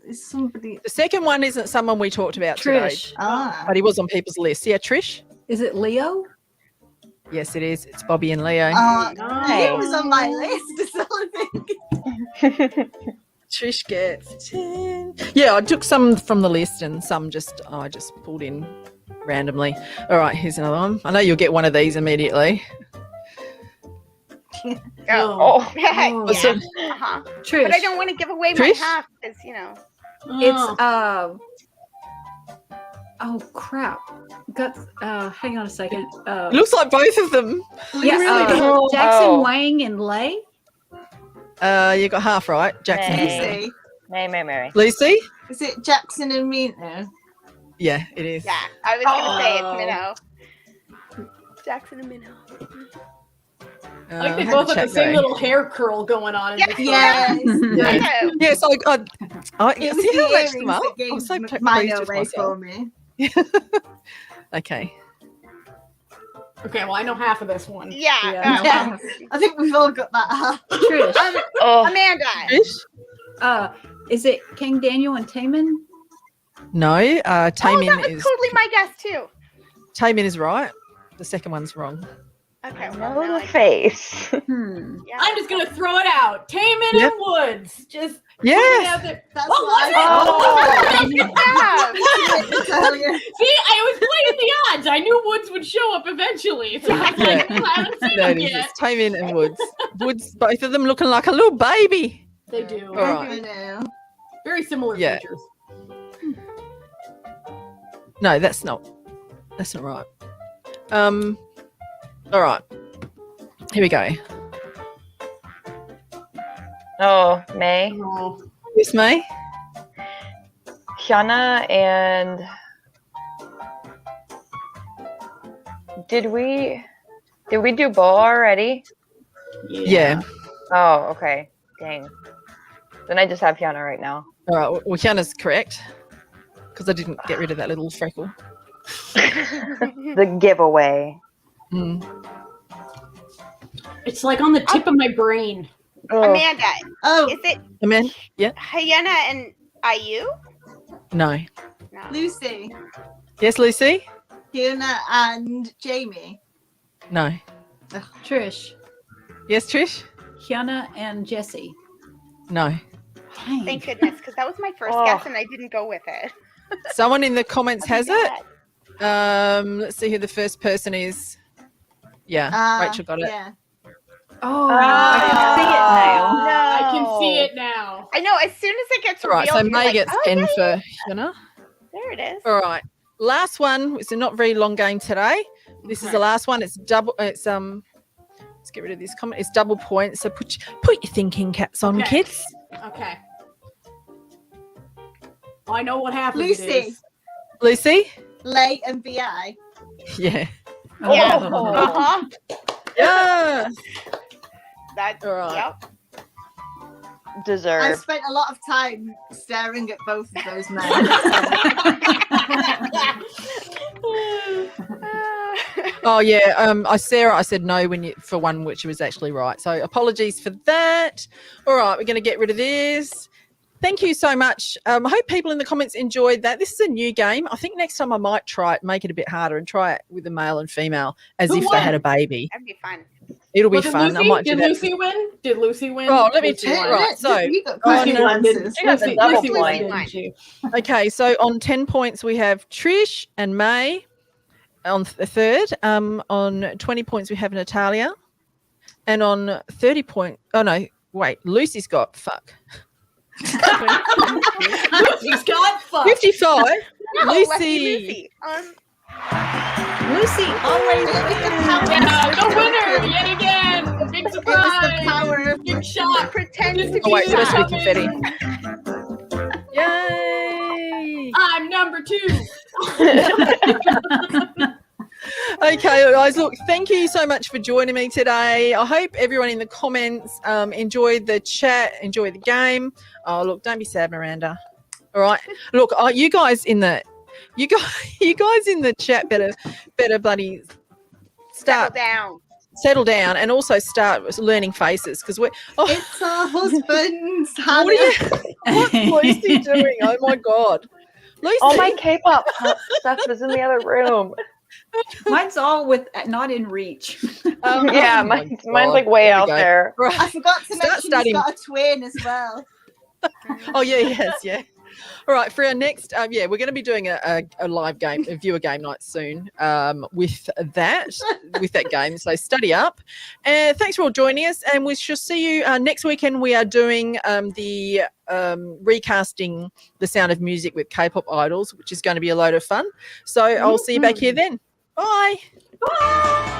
Speaker 4: Is somebody.
Speaker 6: The second one isn't someone we talked about today,
Speaker 2: Trish.
Speaker 6: but he was on people's list. Yeah, Trish.
Speaker 2: Is it Leo?
Speaker 6: Yes, it is. It's Bobby and Leo.
Speaker 4: It was on my list. So I think.
Speaker 6: Trish gets 10. Yeah, I took some from the list and some I just pulled in randomly. All right, here's another one. I know you'll get one of these immediately.
Speaker 9: Oh. Yeah.
Speaker 2: Trish.
Speaker 9: But I don't want to give away my
Speaker 6: Trish?
Speaker 9: half because,
Speaker 2: It's oh crap. Got hang on a second.
Speaker 6: It looks like both of them.
Speaker 2: Yeah, Jackson Wang and Lei.
Speaker 6: You got half right. Jackson.
Speaker 4: Lucy.
Speaker 5: Mary.
Speaker 6: Lucy?
Speaker 4: Is it Jackson and Minho?
Speaker 6: Yeah, it is.
Speaker 9: Yeah, I was going to say it's Minho. Jackson and Minho.
Speaker 3: I think they both have the same little hair curl going on.
Speaker 4: Yes.
Speaker 6: Yeah, so I
Speaker 4: It
Speaker 6: see how
Speaker 4: was
Speaker 6: much
Speaker 4: the
Speaker 6: them up?
Speaker 4: earrings
Speaker 6: I'm so
Speaker 4: that gave
Speaker 6: pleased
Speaker 4: Minho
Speaker 6: with
Speaker 4: away
Speaker 6: myself.
Speaker 4: for me.
Speaker 6: Okay.
Speaker 3: Okay, well, I know half of this one.
Speaker 9: Yeah.
Speaker 4: Yeah. I think we've all got that half.
Speaker 2: Trish.
Speaker 9: Amanda.
Speaker 6: Trish?
Speaker 2: Is it King Daniel and Taemin?
Speaker 6: No, Taemin
Speaker 9: that was
Speaker 6: is
Speaker 9: totally my guess too.
Speaker 6: Taemin is right. The second one's wrong.
Speaker 9: Okay.
Speaker 5: No, the face.
Speaker 9: Yeah.
Speaker 3: I'm just going to throw it out. Taemin and Woods. Just
Speaker 6: Yes.
Speaker 4: That's
Speaker 3: what was
Speaker 9: Oh,
Speaker 3: it? See, I was playing the odds. I knew Woods would show up eventually. So I was like, I haven't seen
Speaker 6: No,
Speaker 3: him
Speaker 6: it is.
Speaker 3: yet.
Speaker 6: It's Taemin and Woods. Woods, both of them looking like a little baby.
Speaker 3: They do.
Speaker 6: All right.
Speaker 3: Very similar
Speaker 6: Yeah.
Speaker 3: features.
Speaker 6: No, that's not right. All right. Here we go.
Speaker 5: Oh, May.
Speaker 3: Oh.
Speaker 6: Yes, May.
Speaker 5: Hyuna and did we do Bo already?
Speaker 6: Yeah.
Speaker 5: Oh, okay. Dang. Then I just have Hyuna right now.
Speaker 6: All right. Well, Hyuna's correct because I didn't get rid of that little freckle.
Speaker 5: The giveaway.
Speaker 3: It's like on the tip of my brain.
Speaker 5: Oh.
Speaker 9: Amanda.
Speaker 4: Oh,
Speaker 9: Is it
Speaker 6: Amanda? Yeah.
Speaker 9: Hyuna and IU?
Speaker 6: No.
Speaker 9: No.
Speaker 4: Lucy,
Speaker 6: Yes, Lucy?
Speaker 4: Fiona, and Jamie.
Speaker 6: No.
Speaker 2: Trish,
Speaker 6: Yes, Trish?
Speaker 2: Hyuna, and Jessie.
Speaker 6: No.
Speaker 2: Dang.
Speaker 9: Thank goodness, because that was my first guess and I didn't go with it.
Speaker 6: Someone in the comments has it.
Speaker 9: God.
Speaker 6: Let's see who the first person is. Yeah, Rachel got it.
Speaker 4: Yeah.
Speaker 2: Oh, I can see it now.
Speaker 5: No.
Speaker 3: I can see it now.
Speaker 9: I know, as soon as it gets
Speaker 6: All right,
Speaker 9: revealed,
Speaker 6: so
Speaker 9: you're
Speaker 6: May
Speaker 9: like,
Speaker 6: gets
Speaker 9: oh,
Speaker 6: 10
Speaker 9: yeah,
Speaker 6: for Hyuna.
Speaker 9: there it is.
Speaker 6: All right. Last one. It's a not very long game today. This is the last one. It's double. Let's get rid of this comment. It's double points. So put your thinking caps on,
Speaker 3: Okay.
Speaker 6: kids.
Speaker 3: Okay. I know what happens.
Speaker 4: Lucy,
Speaker 6: Lucy?
Speaker 4: Lay, and Vi.
Speaker 6: Yeah.
Speaker 9: Yeah.
Speaker 2: Oh.
Speaker 9: Uh-huh.
Speaker 6: Yeah.
Speaker 9: That,
Speaker 6: All right.
Speaker 9: yep.
Speaker 4: I
Speaker 5: Deserved.
Speaker 4: spent a lot of time staring at both of those men.
Speaker 6: Oh yeah. Sarah, I said no for one, which was actually right. So apologies for that. All right, we're going to get rid of this. Thank you so much. I hope people in the comments enjoyed that. This is a new game. I think next time I might try it, make it a bit harder, and try it with a male and female as if they had a baby.
Speaker 9: That'd be fun.
Speaker 6: It'll be
Speaker 3: Well, did
Speaker 6: fun. I might do
Speaker 3: Did
Speaker 6: that.
Speaker 3: Lucy win? Did Lucy win?
Speaker 6: Oh, let me
Speaker 3: Lucy
Speaker 6: check.
Speaker 3: won.
Speaker 6: Right, so
Speaker 4: You got
Speaker 3: Lucy
Speaker 4: question
Speaker 3: won, didn't
Speaker 4: answers.
Speaker 5: You got the double
Speaker 3: Lucy won,
Speaker 5: point.
Speaker 3: didn't she?
Speaker 6: okay, so on 10 points we have Trish and May. On the third, on 20 points we have Natalia, and on 30 points. Oh no, wait, Lucy's got fuck.
Speaker 3: Lucy's got fucked.
Speaker 6: 55.
Speaker 9: No,
Speaker 6: Lucy.
Speaker 9: Lucky Lucy.
Speaker 2: Lucy always
Speaker 3: Yeah, the winner yet again. Big
Speaker 4: It was the
Speaker 3: surprise.
Speaker 4: power of
Speaker 3: Big shot.
Speaker 9: Pretends to be
Speaker 6: Oh wait,
Speaker 3: Lucy
Speaker 6: let's do
Speaker 3: coming.
Speaker 6: confetti. Yay!
Speaker 3: I'm number 2.
Speaker 6: Okay, guys, look, thank you so much for joining me today. I hope everyone in the comments enjoyed the chat, enjoyed the game. Oh, look, don't be sad, Miranda. All right. Look, you guys in the chat better bloody start settle down and also start learning faces because we're
Speaker 4: It's our husband's
Speaker 6: what's Lucy doing? Oh my god. Lucy.
Speaker 5: All my K-pop stuff is in the other room.
Speaker 2: Mine's all with not in reach.
Speaker 5: Yeah,
Speaker 6: oh my
Speaker 5: mine's
Speaker 6: God.
Speaker 5: like way
Speaker 6: There we
Speaker 5: out
Speaker 6: go.
Speaker 5: there.
Speaker 6: Right.
Speaker 4: I forgot to
Speaker 6: Start
Speaker 4: mention
Speaker 6: studying.
Speaker 4: he's got a twin as well.
Speaker 6: Oh yeah, yes, yeah. All right, for our next, we're going to be doing a live game, a viewer game night soon with that game. So study up. And thanks for all joining us. And we shall see you next weekend. We are doing the recasting The Sound of Music with K-pop idols, which is going to be a load of fun. So I'll see you back here then. Bye.
Speaker 2: Bye.